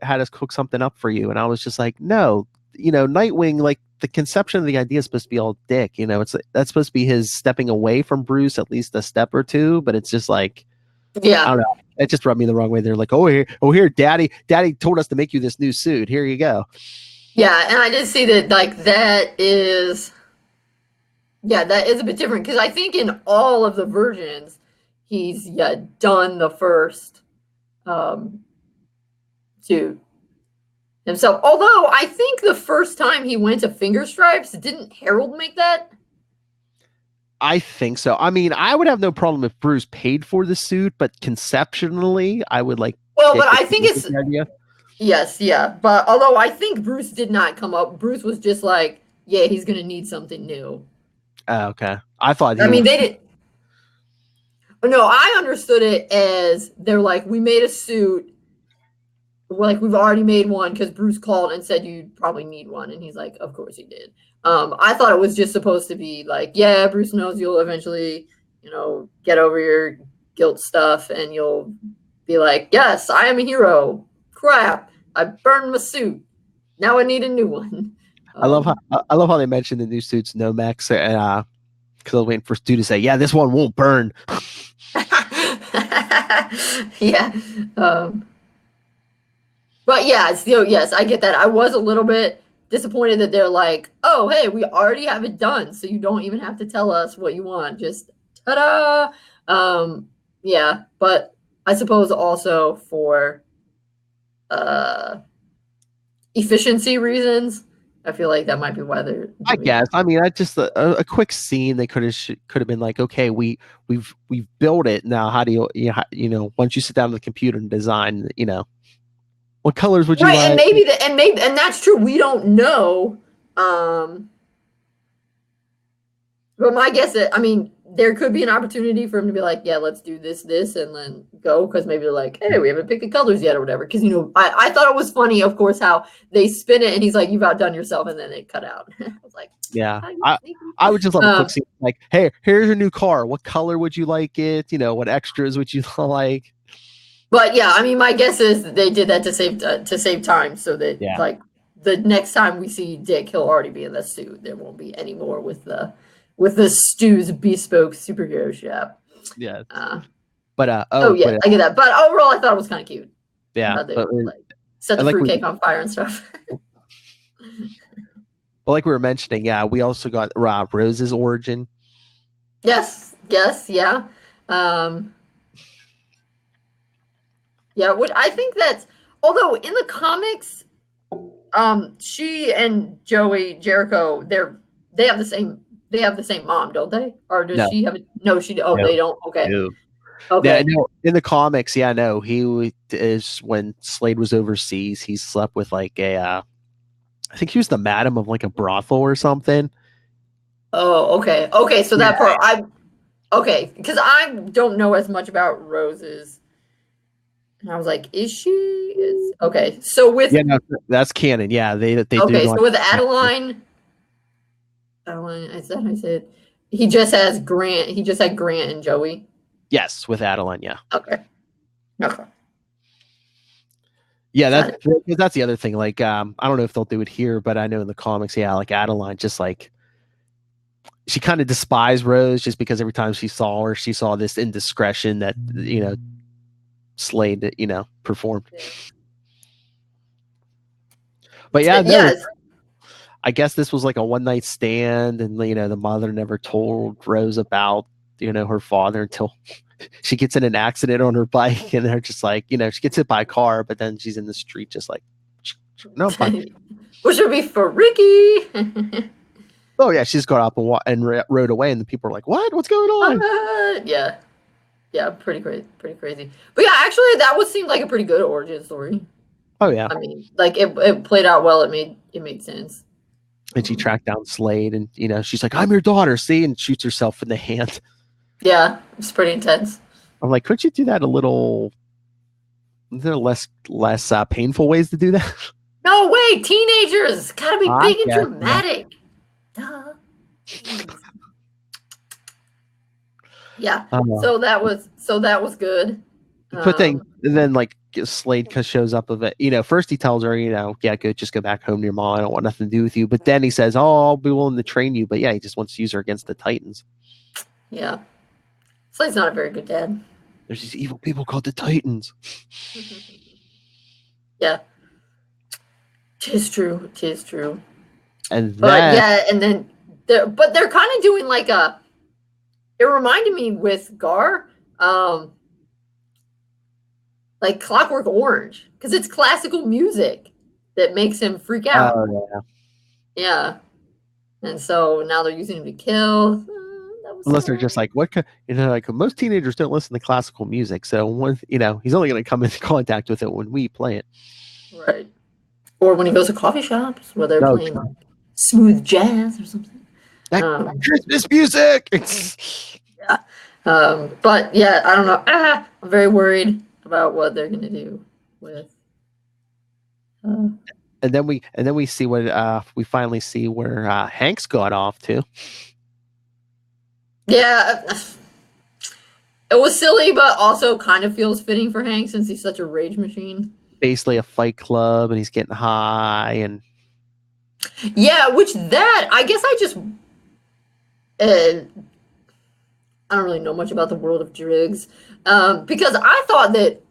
had us cook something up for you," and I was just like, "No, Nightwing, like the conception of the idea is supposed to be all Dick. That's supposed to be his stepping away from Bruce at least a step or two, but it's just like, I don't know. It just rubbed me the wrong way. They're like, oh here, Daddy told us to make you this new suit. Here you go." Yeah, and I did see that like that is. Yeah, that is a bit different because I think in all of the versions, he's done the first to himself. Although I think the first time he went to Finger Stripes, didn't Harold make that? I think so. I mean, I would have no problem if Bruce paid for the suit, but conceptually, I would like. Well, but I think it's idea. Yes, yeah. But although I think Bruce did not come up, Bruce was just like, yeah, he's gonna need something new. Oh, okay. I thought. They did. No, I understood it as they're like, we made a suit. Like we've already made one because Bruce called and said you'd probably need one, and he's like, of course he did. I thought it was just supposed to be like, yeah, Bruce knows you'll eventually, get over your guilt stuff, and you'll be like, yes, I am a hero. Crap, I burned my suit. Now I need a new one. I love how they mentioned the new suits Nomex, because I was waiting for Stu to say, yeah, this one won't burn. Yeah. But yeah, yes, I get that. I was a little bit disappointed that they're like, oh, hey, we already have it done, so you don't even have to tell us what you want. Just ta-da! Yeah, but I suppose also for efficiency reasons, I feel like that might be why they're I doing guess. it. I mean, I just a quick scene. They could have been like, okay, we've built it now. How do once you sit down to the computer and design, what colors would you Right, like? and that's true. We don't know. But my guess is, I mean, there could be an opportunity for him to be like, yeah, let's do this, and then go, because maybe they're like, hey, we haven't picked the colors yet or whatever. Because, I thought it was funny, of course, how they spin it and he's like, you've outdone yourself, and then it cut out. I was like, Yeah, I would just love a quick scene like, hey, here's your new car. What color would you like it? What extras would you like? But yeah, I mean, my guess is they did that to save time, so that like the next time we see Dick, he'll already be in the suit. There won't be any more with the Stu's bespoke superhero shop. Yeah. I get that. But overall, I thought it was kind of cute. Yeah, they set the fruitcake on fire and stuff. But like we were mentioning, yeah, we also got Rose's origin. Yes, yeah. Yeah, I think that's, although in the comics, she and Joey Jericho, they have the same mom, don't they? Or does she have they don't. Okay. No. Okay. Yeah, no, in the comics, he is, when Slade was overseas, he slept with like I think he was the madam of like a brothel or something. Oh, okay. Okay, so that part because I don't know as much about Rose's. And I was like, is she? Okay. So with that's canon. Yeah, they okay. So with Adeline, is that how I said? He just has Grant. He just had Grant and Joey. Yes, with Adeline. Yeah. Okay. Yeah, that's the other thing. Like, I don't know if they'll do it here, but I know in the comics, like Adeline, just like she kind of despised Rose just because every time she saw her, she saw this indiscretion that Slade performed. But I guess this was like a one night stand, and the mother never told Rose about her father until she gets in an accident on her bike, and they're just like, she gets hit by a car, but then she's in the street just like, no, I'm fine. Which would be for Ricky. Oh yeah, she's got up and rode away, and the people are like, "What's going on?" Yeah, pretty crazy. But yeah, actually, that would seem like a pretty good origin story. Oh yeah, I mean, like it played out well. It made sense. And she tracked down Slade, and she's like, "I'm your daughter," see, and shoots herself in the hand. Yeah, it's pretty intense. I'm like, couldn't you do that a little? Is there less painful ways to do that? No way, teenagers gotta be big and dramatic. Duh. Yeah. So that was good. But then like Slade shows up of it. First he tells her, good, just go back home to your mom. I don't want nothing to do with you. But then he says, "Oh, I'll be willing to train you." But yeah, he just wants to use her against the Titans. Yeah. Slade's not a very good dad. There's these evil people called the Titans. Yeah. Tis true. And then they're kind of doing like it reminded me with Gar, like Clockwork Orange, because it's classical music that makes him freak out. Oh, yeah. And so now they're using him to kill. Unless they're just like, like most teenagers don't listen to classical music, so he's only going to come into contact with it when we play it, right? Or when he goes to coffee shops where they're playing like smooth jazz or something. Christmas music. Yeah. But yeah, I don't know. I'm very worried about what they're gonna do with. And then we see what we finally see where Hank's got off to. Yeah, it was silly, but also kind of feels fitting for Hank since he's such a rage machine. Basically a fight club, and he's getting high, and yeah, I guess I just I don't really know much about the world of drugs, because I thought that,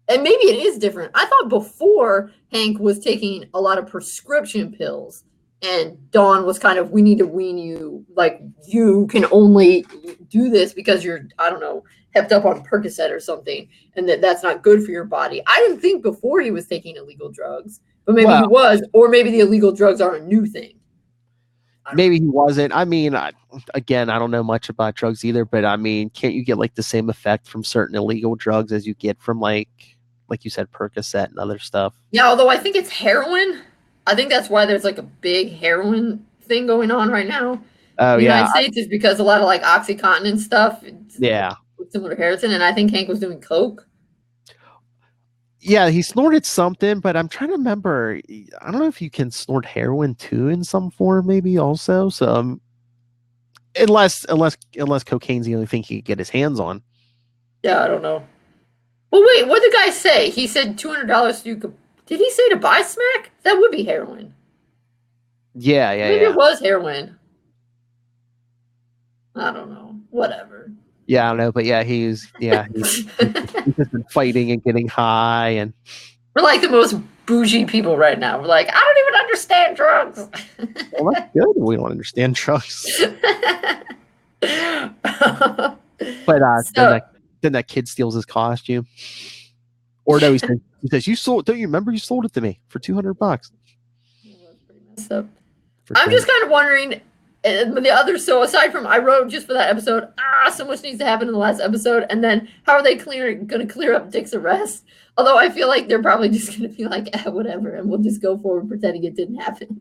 and maybe it is different. I thought before Hank was taking a lot of prescription pills, And Dawn was kind of, we need to wean you. Like, you can only do this because you're, I don't know, hepped up on Percocet or something, and that's not good for your body. I didn't think before he was taking illegal drugs, but maybe he was, or maybe the illegal drugs are a new thing. Maybe he wasn't. I mean, again, I don't know much about drugs either, but I mean, can't you get like the same effect from certain illegal drugs as you get from like you said, Percocet and other stuff? Yeah, although I think it's heroin. I think that's why there's like a big heroin thing going on right now. Oh, in the yeah. United States is because a lot of like OxyContin and stuff. Yeah. Similar to Harrison, and I think Hank was doing coke. Yeah, he snorted something, but I'm trying to remember. I don't know if you can snort heroin too in some form, maybe also. So, unless cocaine's the only thing he could get his hands on. Yeah, I don't know. Well, wait, what did the guy say? He said $200 you could. Did he say to buy smack? That would be heroin. Yeah. Maybe it was heroin. I don't know. Whatever. Yeah, I don't know, but yeah, he's just been fighting and getting high, and we're like the most bougie people right now. We're like, I don't even understand drugs. Well, that's good. We don't understand drugs. But then that kid steals his costume, or no, he says, "You sold? Don't you remember? You sold it to me for $200." So, I'm just kind of wondering. The other, so aside from I wrote just for that episode, so much needs to happen in the last episode, and then how are they going to clear up Dick's arrest? Although I feel like they're probably just going to be like, whatever, and we'll just go forward pretending it didn't happen.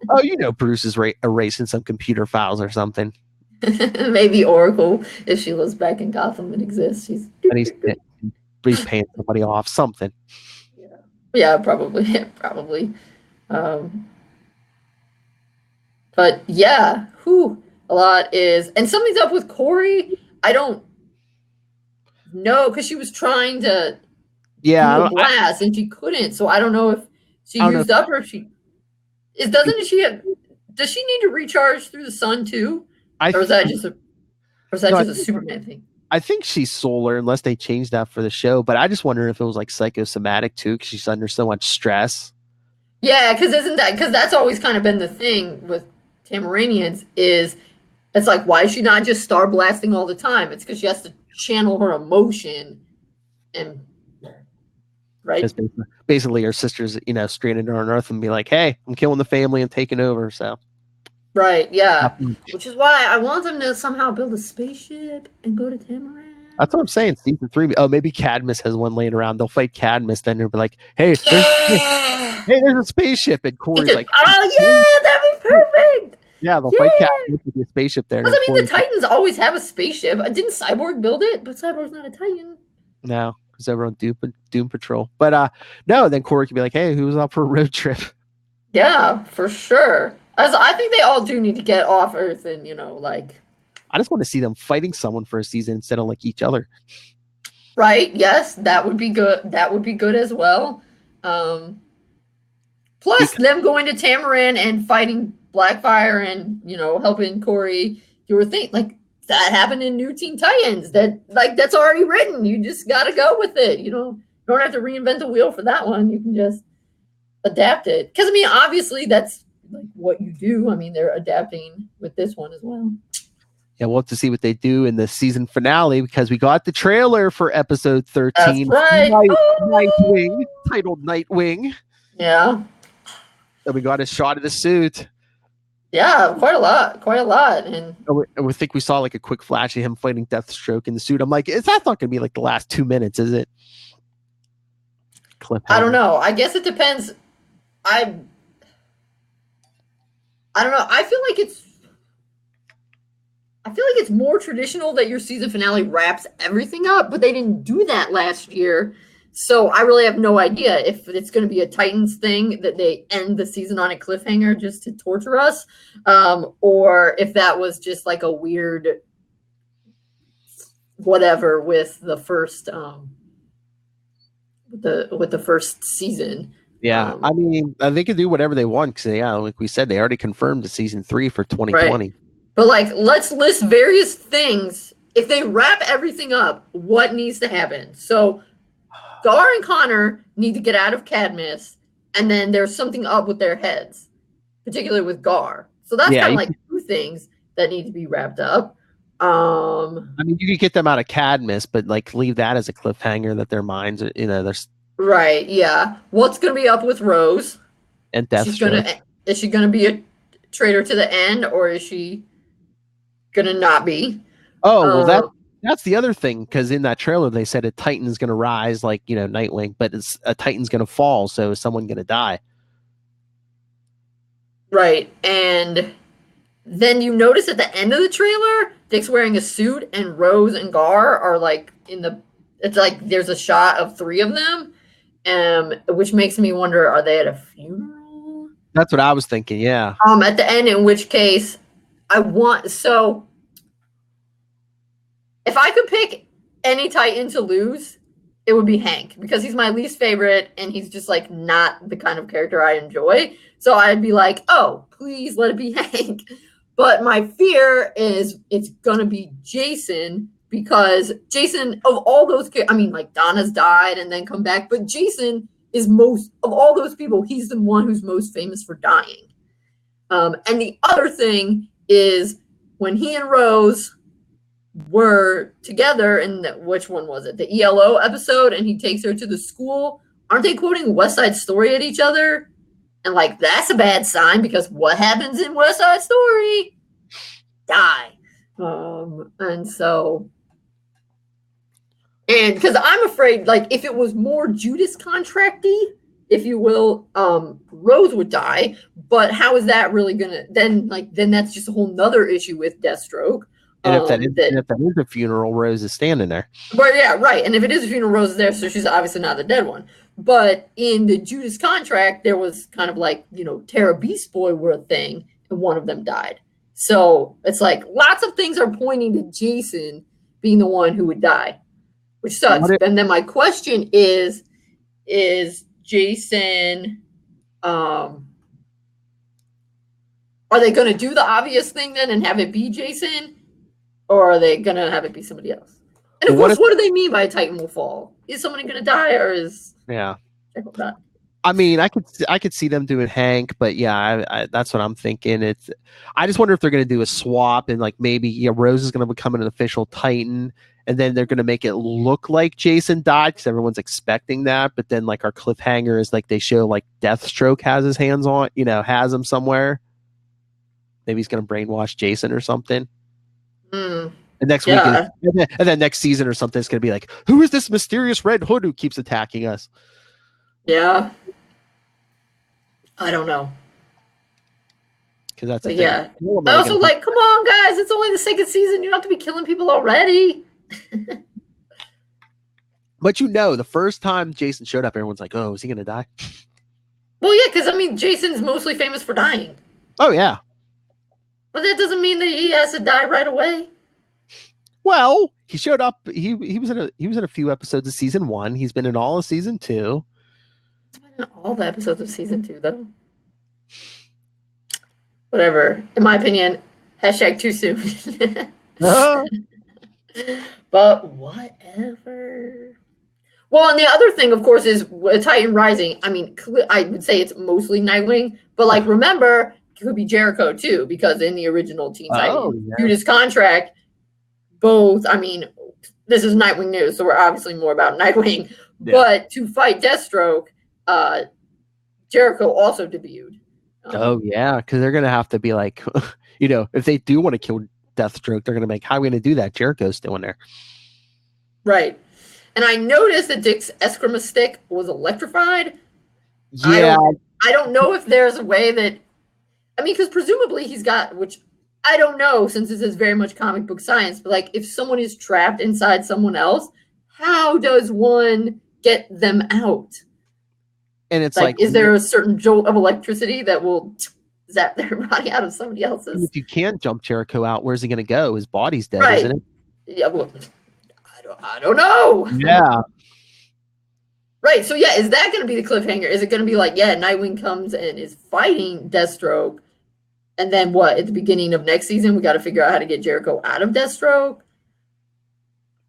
Oh, Bruce is erasing some computer files or something. Maybe Oracle, if she lives back in Gotham and exists, he's paying somebody off something. Yeah, probably. But yeah, a lot is, and something's up with Corey. I don't know, because she was trying to do a blast and she couldn't. So I don't know if she used up or if she is. Does she need to recharge through the sun too? Or is that just a Superman thing? I think she's solar, unless they changed that for the show. But I just wonder if it was like psychosomatic too, because she's under so much stress. Yeah, because that's always kind of been the thing with Tamaranians is it's like, why is she not just star blasting all the time? It's because she has to channel her emotion, and right. Basically, her sister's stranded on Earth and be like, "Hey, I'm killing the family and taking over." So, right, yeah, which is why I want them to somehow build a spaceship and go to Tamaran. That's what I'm saying. Season 3. Oh, maybe Cadmus has one laying around. They'll fight Cadmus, then they'll be like, "Hey, there's a spaceship," and Corey's like, "Oh yeah, that'd be perfect." Yeah, they'll fight Cadmus with a spaceship there. Because I mean, the Titans always have a spaceship. Didn't Cyborg build it? But Cyborg's not a Titan. No, because they're on Doom Patrol. But no, then Corey could be like, "Hey, who's up for a road trip?" Yeah, for sure. I think they all do need to get off Earth and I just want to see them fighting someone for a season instead of like each other. Right. Yes, that would be good. That would be good as well. Plus, them going to Tamaran and fighting Blackfire and helping Corey do her thing, like that happened in New Teen Titans. That's already written. You just got to go with it. You don't have to reinvent the wheel for that one. You can just adapt it. Because I mean, obviously, that's like what you do. I mean, they're adapting with this one as well. Yeah, we'll have to see what they do in the season finale, because we got the trailer for episode 13. That's right. Nightwing, titled Nightwing. Yeah. And we got a shot of the suit. Yeah, quite a lot. And we think we saw like a quick flash of him fighting Deathstroke in the suit. I'm like, that's not going to be like the last 2 minutes, is it? I don't know. I guess it depends. I don't know. I feel like it's more traditional that your season finale wraps everything up, but they didn't do that last year. So I really have no idea if it's going to be a Titans thing that they end the season on a cliffhanger just to torture us, or if that was just like a weird whatever with the first with the first season. Yeah, I mean, they can do whatever they want because, like we said, they already confirmed the season 3 for 2020. Right. But let's list various things. If they wrap everything up, what needs to happen? So Gar and Connor need to get out of Cadmus, and then there's something up with their heads. particularly with Gar. So that's Yeah, kind of like two things that need to be wrapped up. I mean, you could get them out of Cadmus, but like leave that as a cliffhanger that their minds, are, there's right, yeah. What's gonna be up with Rose? and Is she gonna be a traitor to the end, or is she gonna not be? Oh, well, that's the other thing, because in that trailer they said a Titan's gonna rise, like Nightwing, but it's a Titan's gonna fall, so is someone gonna die? Right, and then you notice at the end of the trailer, Dick's wearing a suit, and Rose and Gar are like it's like there's a shot of three of them, which makes me wonder, are they at a funeral? That's what I was thinking, yeah. At the end, in which case, if I could pick any Titan to lose, it would be Hank, because he's my least favorite, and he's just like not the kind of character I enjoy. So I'd be like, oh, please let it be Hank. But my fear is it's gonna be Jason, because Jason, of all those, I mean, like Donna's died and then come back, but Jason is most of all those people. He's the one who's most famous for dying. And the other thing is when he and Rose were together in which one was it? The ELO episode, and he takes her to the school. Aren't they quoting West Side Story at each other? And like that's a bad sign, because what happens in West Side Story? Die. And because I'm afraid, like, if it was more Judas contracty, if you will, Rose would die. But how is that really gonna then that's just a whole nother issue with Deathstroke. And if that is a funeral, Rose is standing there. But yeah, right. And if it is a funeral, Rose is there, so she's obviously not the dead one. But in the Judas contract, there was kind of like, Terra Beast Boy were a thing, and one of them died. So it's like lots of things are pointing to Jason being the one who would die, which sucks. And then my question is Jason, are they going to do the obvious thing then and have it be Jason? Or are they going to have it be somebody else? And of course, what do they mean by a Titan will fall? Is somebody going to die, or is... Yeah. I mean, I could see them doing Hank, but yeah, I that's what I'm thinking. I just wonder if they're going to do a swap, and like maybe Rose is going to become an official Titan, and then they're going to make it look like Jason died because everyone's expecting that. But then like our cliffhanger is like they show like Deathstroke has his hands on, has him somewhere. Maybe he's going to brainwash Jason or something. And next week, and then next season or something, it's going to be like, who is this mysterious Red Hood who keeps attacking us? Yeah. I don't know. Because that's I also like, come on, guys, it's only the second season. You don't have to be killing people already. But the first time Jason showed up, everyone's like, oh, is he going to die? Well, yeah, because I mean, Jason's mostly famous for dying. Oh, yeah. But that doesn't mean that he has to die right away. Well, he showed up. He was in a few episodes of season 1. He's been in all of season 2. He's been in all the episodes of season 2, though. Whatever. In my opinion, # too soon. But whatever. Well, and the other thing, of course, is Titan Rising. I mean, I would say it's mostly Nightwing, but like, remember, it could be Jericho too, because in the original Teen Titans Judas contract, both. I mean, this is Nightwing news, so we're obviously more about Nightwing. Yeah. But to fight Deathstroke, Jericho also debuted. Oh yeah, because they're gonna have to be like, if they do want to kill Deathstroke, they're gonna make how are we gonna do that? Jericho's still in there, right? And I noticed that Dick's Eskrima stick was electrified. Yeah, I don't know if there's a way that, I mean, because presumably he's got, which I don't know since this is very much comic book science, but like if someone is trapped inside someone else, how does one get them out? And it's like is there a certain jolt of electricity that will zap their body out of somebody else's? If you can't jump Jericho out, where's he going to go? His body's dead, right. Isn't it? Yeah, well, I don't know. Yeah. Right. So yeah, is that going to be the cliffhanger? Is it going to be like, Nightwing comes and is fighting Deathstroke, and then what? At the beginning of next season, we got to figure out how to get Jericho out of Deathstroke.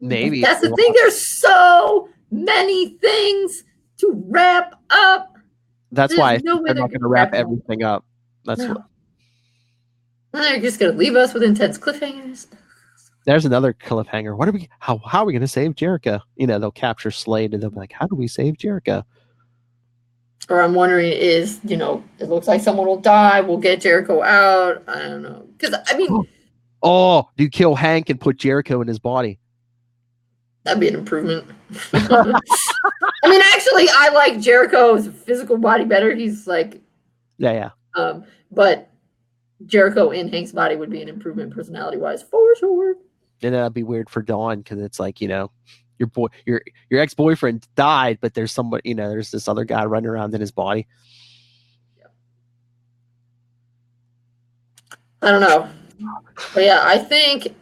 Maybe that's the thing. There's so many things to wrap up. That's why they're not going to wrap everything up. That's No. what. And they're just gonna leave us with intense cliffhangers. There's another cliffhanger. What are we? How are we going to save Jericho? They'll capture Slade and they'll be like, "How do we save Jericho?" Or I'm wondering is, it looks like someone will die. We'll get Jericho out. I don't know. Because, I mean... Oh, do you kill Hank and put Jericho in his body? That'd be an improvement. I mean, actually, I like Jericho's physical body better. He's like... Yeah. But Jericho in Hank's body would be an improvement personality-wise, for sure. And that'd be weird for Dawn because it's like, your ex-boyfriend died, but there's somebody, there's this other guy running around in his body. I don't know. But yeah, I think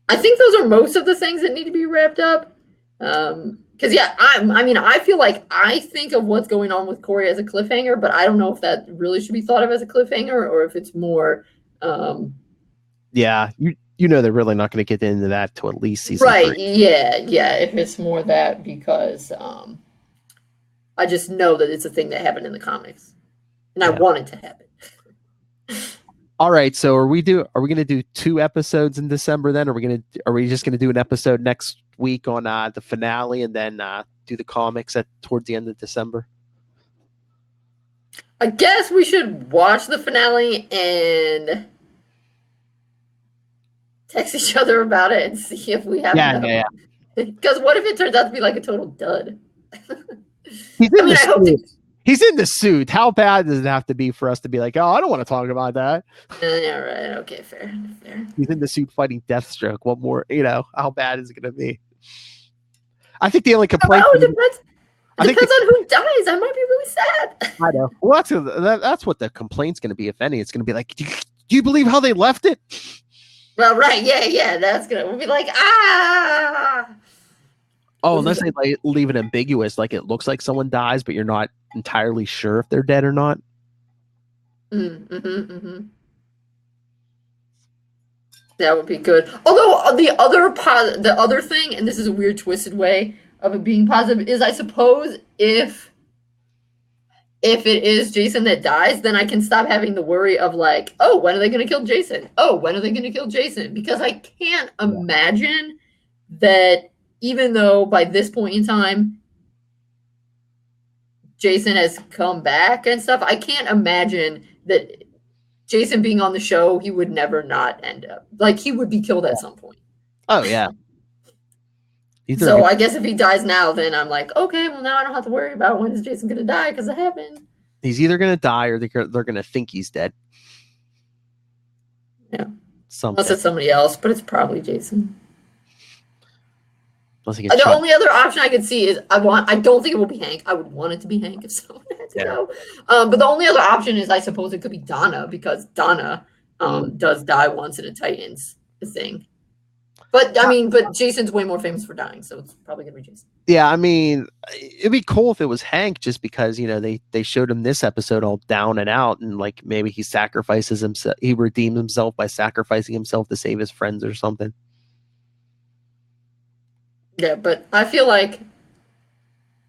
those are most of the things that need to be wrapped up. Because I feel like I think of what's going on with Corey as a cliffhanger, but I don't know if that really should be thought of as a cliffhanger or if it's more. Yeah, they're really not going to get into that till at least season 3. Yeah. If it's more that because I just know that it's a thing that happened in the comics, and I want it to happen. All right, so are we going to do 2 episodes in December then? Are we just going to do an episode next week on the finale and then do the comics towards the end of December? I guess we should watch the finale and text each other about it and see if we have enough. Yeah. Because what if it turns out to be like a total dud? He's in the suit. How bad does it have to be for us to be like, oh, I don't want to talk about that? Yeah, right. Okay, fair. He's in the suit fighting Deathstroke. What more, how bad is it going to be? I think the only complaint... It depends on who dies. I might be really sad. I know. Well, that's what the complaint's going to be, if any. It's going to be like, do you believe how they left it? Well, right. Yeah. We'll be like, Oh, unless they leave it ambiguous, like it looks like someone dies, but you're not entirely sure if they're dead or not. Mm-hmm. That would be good. Although the other thing, and this is a weird twisted way of it being positive, is I suppose if it is Jason that dies, then I can stop having the worry of like, oh, when are they going to kill Jason? Oh, when are they going to kill Jason? Because I can't imagine that even though by this point in time, Jason has come back and stuff, I can't imagine that Jason being on the show, he would never not end up. Like, he would be killed at some point. Oh, yeah. So I guess if he dies now, then I'm like, okay, well, now I don't have to worry about when is Jason going to die because it happened. He's either going to die or they're going to think he's dead. Yeah. Unless it's somebody else, but it's probably Jason. The only other option I could see is I don't think it will be Hank. I would want it to be Hank if someone had to go. But the only other option is I suppose it could be Donna because Donna does die once in a Titans thing. But but Jason's way more famous for dying, so it's probably gonna be Jason. Yeah, I mean, it'd be cool if it was Hank, just because they showed him this episode all down and out, and like maybe he sacrifices himself, he redeems himself by sacrificing himself to save his friends or something. Yeah, but I feel like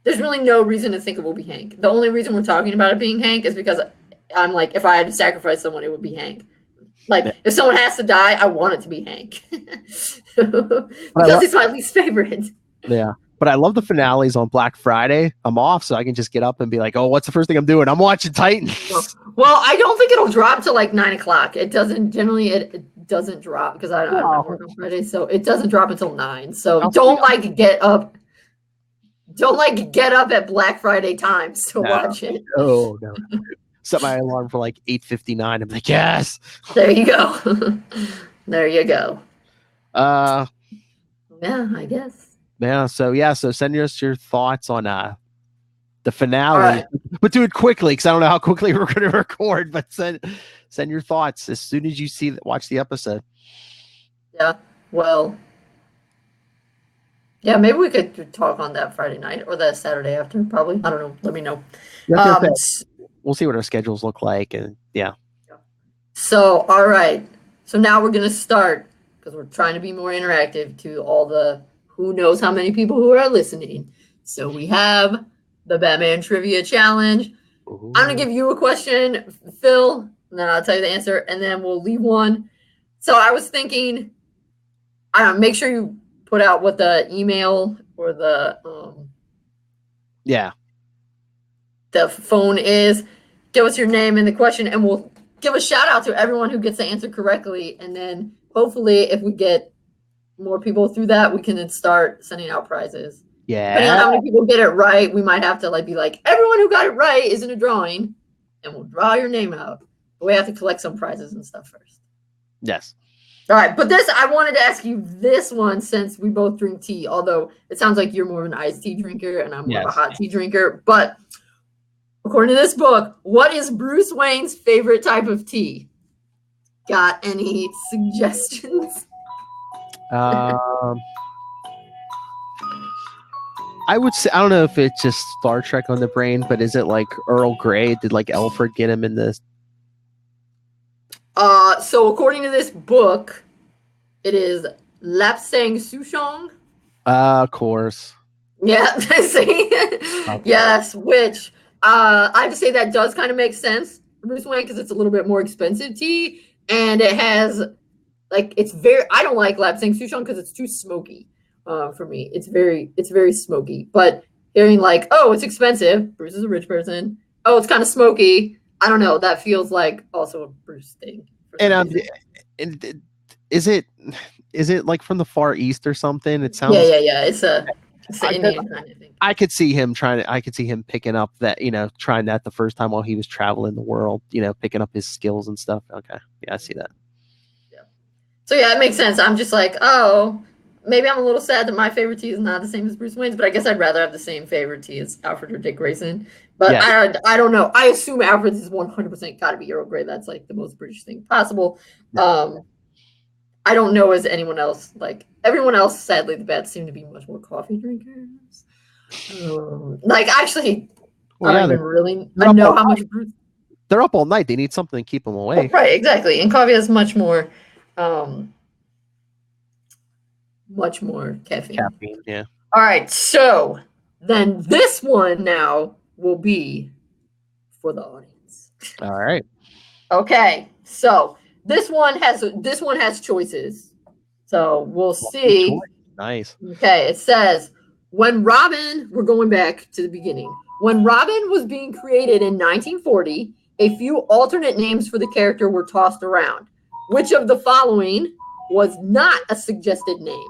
there's really no reason to think it will be Hank. The only reason we're talking about it being Hank is because I'm like, if I had to sacrifice someone, it would be Hank. Like, if someone has to die, I want it to be Hank. Because he's my least favorite. Yeah. But I love the finales on Black Friday. I'm off, so I can just get up and be like, oh, what's the first thing I'm doing? I'm watching Titans. Well, I don't think it'll drop to like 9 o'clock. It doesn't generally, it doesn't drop because I don't work on Friday, so it doesn't drop until 9. So don't get up at Black Friday times to watch it. Oh, no. Set my alarm for like 8:59. I'm like, yes. There you go. There you go. Yeah, I guess. Yeah. So send us your thoughts on the finale, but do it quickly because I don't know how quickly we're going to record. But send your thoughts as soon as you watch the episode. Yeah. Well. Yeah, maybe we could talk on that Friday night or that Saturday after. Probably. I don't know. Let me know. We'll see what our schedules look like, and yeah. So, all right. So now we're going to start, because we're trying to be more interactive to all the who knows how many people who are listening. So we have the Batman Trivia Challenge. Ooh. I'm going to give you a question, Phil, and then I'll tell you the answer, and then we'll leave one. So I was thinking, I don't know, make sure you put out what the email or the phone is. Give us your name and the question, and we'll give a shout out to everyone who gets the answer correctly. And then hopefully, if we get more people through that, we can then start sending out prizes. Depending on how many people get it right, we might have to be like, everyone who got it right is in a drawing, and we'll draw your name out. But we have to collect some prizes and stuff first. Yes. All right, but I wanted to ask you this one since we both drink tea, although it sounds like you're more of an iced tea drinker and I'm more of a hot tea drinker. But according to this book, what is Bruce Wayne's favorite type of tea? Got any suggestions? I would say, I don't know if it's just Star Trek on the brain, but is it like Earl Grey? Did Alfred get him in this? So according to this book, it is Lapsang Souchong. Of course. Yeah, see? Okay. Yes, which I have to say that does kind of make sense for Bruce Wayne because it's a little bit more expensive tea, and it has I don't like Lapsang Souchong because it's too smoky for me. It's very smoky. But hearing oh, it's expensive. Bruce is a rich person. Oh, it's kind of smoky. I don't know. That feels like also a Bruce thing. And is it from the Far East or something? It sounds. Yeah. It's an Indian kind of thing. I could see him picking up that, trying that the first time while he was traveling the world, picking up his skills and stuff. Okay. Yeah, I see that. Yeah. So yeah, it makes sense. I'm just oh, maybe I'm a little sad that my favorite tea is not the same as Bruce Wayne's, but I guess I'd rather have the same favorite tea as Alfred or Dick Grayson. But yeah. I don't know. I assume Alfred's is 100% got to be Earl Grey. That's the most British thing possible. Yeah. I don't know as anyone else. Everyone else, sadly, the Bats seem to be much more coffee drinkers. Actually, I don't even really know how much Bruce. They're up all night. They need something to keep them awake. Right, exactly. And coffee has much more caffeine. Yeah. All right, so then this one now will be for the audience. All right. Okay, so this one has choices. So we'll see. Nice. Okay, it says we're going back to the beginning. When Robin was being created in 1940, a few alternate names for the character were tossed around. Which of the following was not a suggested name?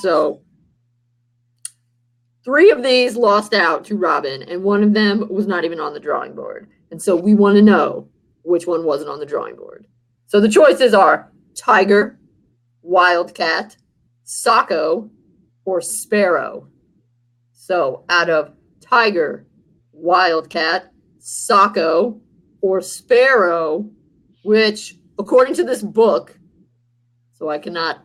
So 3 of these lost out to Robin, and one of them was not even on the drawing board. And so we want to know which one wasn't on the drawing board. So the choices are Tiger, Wildcat, Socko, or Sparrow. So out of Tiger, Wildcat, Socko, or Sparrow, which, according to this book, so I cannot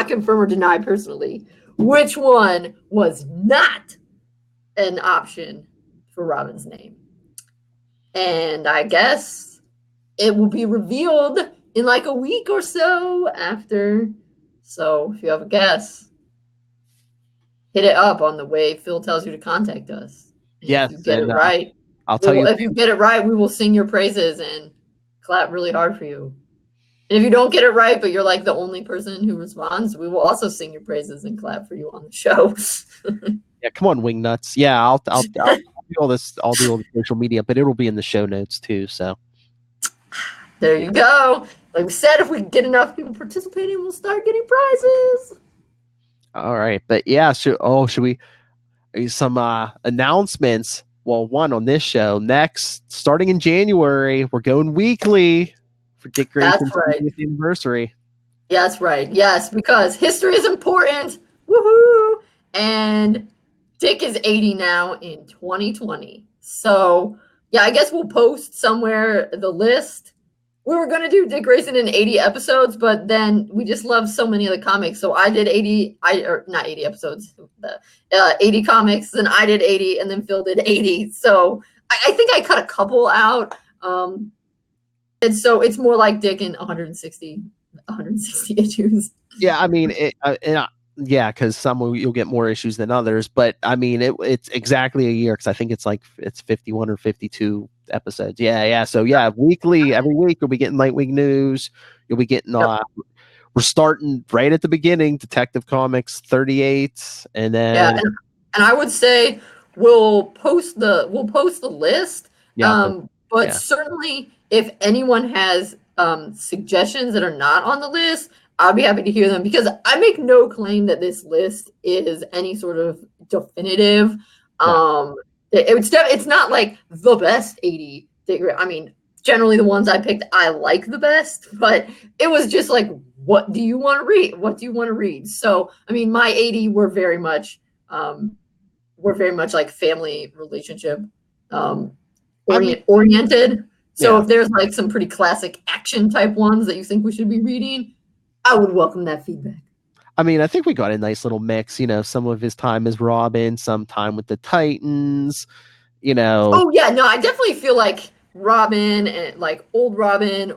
confirm or deny personally, which one was not an option for Robin's name. And I guess it will be revealed in a week or so after. So if you have a guess, hit it up on the way Phil tells you to contact us. Yes. If you get it right, I'll tell you. If you get it right, we will sing your praises and clap really hard for you. And if you don't get it right, but you're the only person who responds, we will also sing your praises and clap for you on the show. Yeah, come on, Wingnuts. Yeah, I'll do all this. I'll do all the social media, but it'll be in the show notes too. So there you go. Like we said, if we get enough people participating, we'll start getting prizes. All right, but yeah, should we some announcements? Well, one on this show. Next, starting in January, we're going weekly for Dick Grayson's 50th anniversary. Yeah, that's right. Yes, because history is important. Woohoo! And Dick is 80 now in 2020. So, yeah, I guess we'll post somewhere the list. We were going to do Dick Grayson in 80 episodes, but then we just love so many of the comics. So I did not 80 episodes, 80 comics, and I did 80, and then Phil did 80. So I think I cut a couple out. And so it's more like Dick in 160 issues. Yeah, I mean, Yeah, because you'll get more issues than others. But I mean, it's exactly a year because I think it's 51 or 52 episodes. Yeah. So yeah, weekly, every week you'll be getting Nightwing news. You'll be getting we're starting right at the beginning, Detective Comics 38, and then and I would say we'll post the list. But certainly if anyone has suggestions that are not on the list, I'll be happy to hear them, because I make no claim that this list is any sort of definitive. It's not like the best 80. I mean, generally the ones I picked I like the best, but it was just like, what do you want to read? What do you want to read? So, I mean, my 80 were very much like family relationship oriented. So if there's like some pretty classic action type ones that you think we should be reading, I would welcome that feedback. I mean, I think we got a nice little mix, some of his time as Robin, some time with the Titans, Oh yeah, no, I definitely feel like Robin, and like old Robin,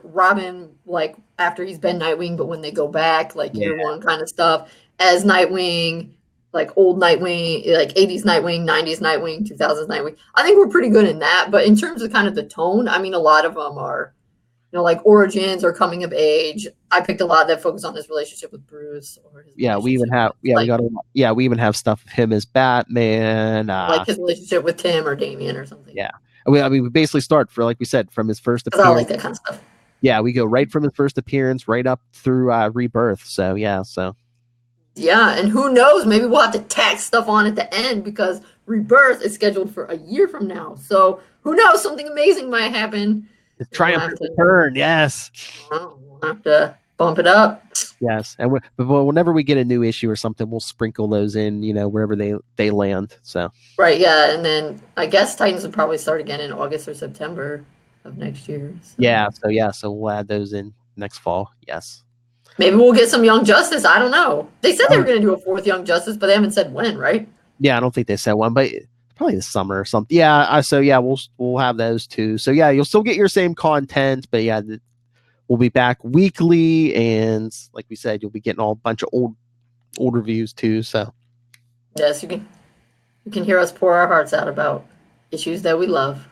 like after he's been Nightwing, but when they go back, like year one kind of stuff, as Nightwing, like old Nightwing, like 80s Nightwing, 90s Nightwing, 2000s Nightwing. I think we're pretty good in that. But in terms of kind of the tone, I mean, a lot of them are, like origins or coming of age. I picked a lot that focus on his relationship with Bruce. Or his we even have we even have stuff of him as Batman, like his relationship with Tim or Damian or something. Yeah, I mean, we basically start like we said, from his first appearance. I like that kind of stuff. Yeah, we go right from his first appearance right up through Rebirth. So yeah, and who knows? Maybe we'll have to tack stuff on at the end, because Rebirth is scheduled for a year from now. So who knows? Something amazing might happen. The triumphant return, yes. We'll have to bump it up. Yes, and whenever we get a new issue or something, we'll sprinkle those in, wherever they land. So right, yeah, and then I guess Titans would probably start again in August or September of next year. So. So we'll add those in next fall. Yes. Maybe we'll get some Young Justice. I don't know. They said they were going to do a fourth Young Justice, but they haven't said when, right? Yeah, I don't think they said when, but probably this summer or something. Yeah. So yeah, we'll have those too. So yeah, you'll still get your same content, but yeah, we'll be back weekly, and like we said, you'll be getting a bunch of old reviews too. So yes, you can hear us pour our hearts out about issues that we love.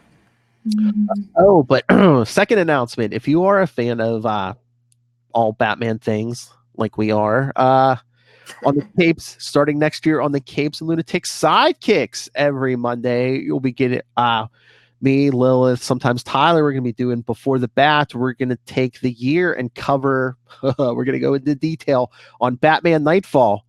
Oh, but second announcement: if you are a fan of all Batman things like we are, on the Capes, starting next year on the Capes and Lunatics Sidekicks every Monday, you'll be getting me, Lilith, sometimes Tyler. We're going to be doing Before the Bat. We're going to take the year and cover. We're going to go into detail on Batman Nightfall.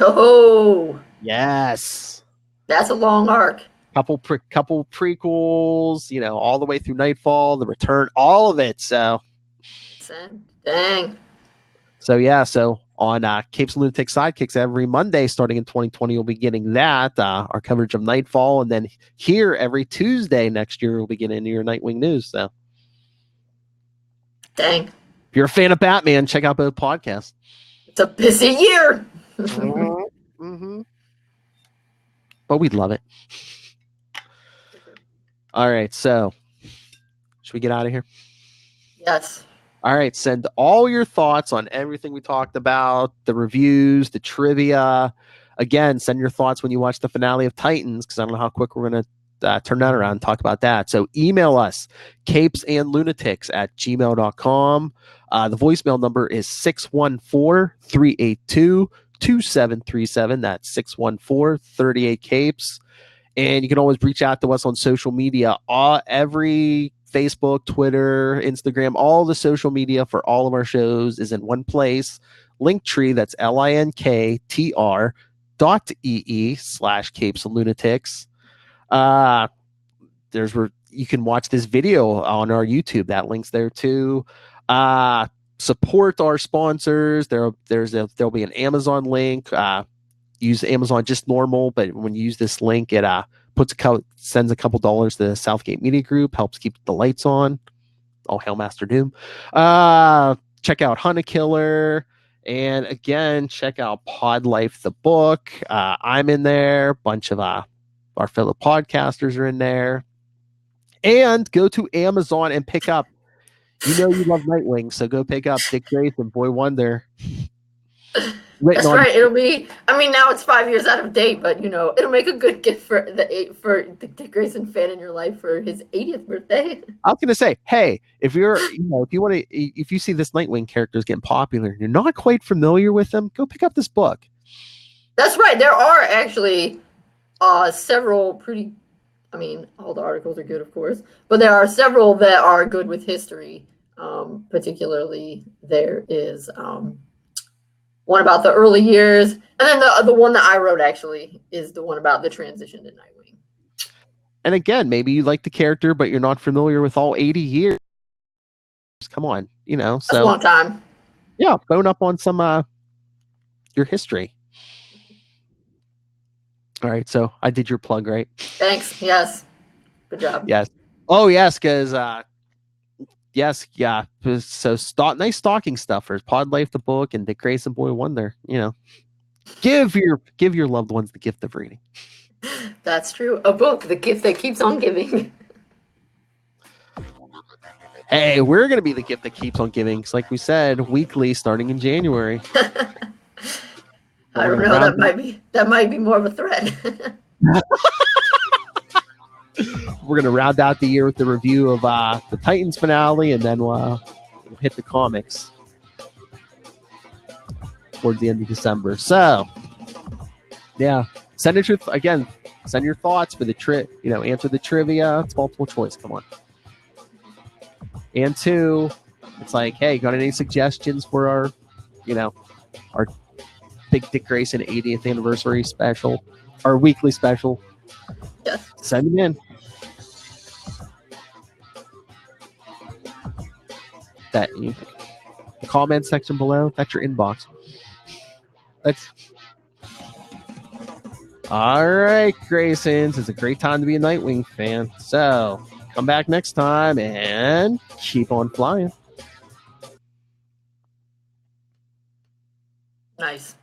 Oh, yes, that's a long arc. Couple prequels, all the way through Nightfall, the Return, all of it. So, dang. So yeah, so on Capes and Lunatics Sidekicks every Monday starting in 2020, you'll be getting that, our coverage of Nightfall, and then here every Tuesday next year we'll be getting into your Nightwing news. So, dang. If you're a fan of Batman, check out both podcasts. It's a busy year. Mm-hmm. But we'd love it. All right, so should we get out of here? Yes. All right, send all your thoughts on everything we talked about, the reviews, the trivia. Again, send your thoughts when you watch the finale of Titans, because I don't know how quick we're going to turn that around and talk about that. So email us, capesandlunatics@gmail.com. The voicemail number is 614-382-2737. That's 614-38-CAPES. And you can always reach out to us on social media. Every Facebook, Twitter, Instagram, all the social media for all of our shows is in one place. Linktree, that's linktr.ee/capesandlunatics. There's where you can watch this video on our YouTube. That link's there too. Support our sponsors. There'll be an Amazon link. Use Amazon just normal, but when you use this link, it sends a couple dollars to the Southgate Media Group, helps keep the lights on. Oh, Hail Master Doom. Check out Hunt a Killer, and again, check out Pod Life the book. I'm in there. A bunch of our fellow podcasters are in there. And go to Amazon and pick up. You love Nightwing, so go pick up Dick Grayson, Boy Wonder. written That's on. right. It'll be. I mean, now it's 5 years out of date, but it'll make a good gift for the Dick Grayson fan in your life for his 80th birthday. I was gonna say, hey, if you're, if you want to, if you see this Nightwing character is getting popular, and you're not quite familiar with them, go pick up this book. That's right. There are actually several pretty. I mean, all the articles are good, of course, but there are several that are good with history. Particularly, there is one about the early years, and then the one that I wrote actually is the one about the transition to Nightwing. And again, maybe you like the character, but you're not familiar with all 80 years. Come on, so That's a long time. Yeah, bone up on some your history. All right, so I did your plug, right? Thanks. Yes. Good job. Yes. Oh, yes, because yes, yeah. So nice stocking stuffers. Pod Life the book and Dick Grayson Boy Wonder. Give your loved ones the gift of reading. That's true. A book, the gift that keeps on giving. Hey, we're gonna be the gift that keeps on giving. It's like we said, weekly starting in January. I don't know. That might be more of a threat. We're gonna round out the year with the review of the Titans finale, and then we'll hit the comics towards the end of December. So, yeah, send your thoughts for the answer the trivia. It's multiple choice. Come on. And 2, it's like, hey, got any suggestions for our big Dick Grayson 80th anniversary special, our weekly special? Yes. Send them in. The comment section below, that's your inbox. All right, Graysons. It's a great time to be a Nightwing fan. So come back next time and keep on flying. Nice.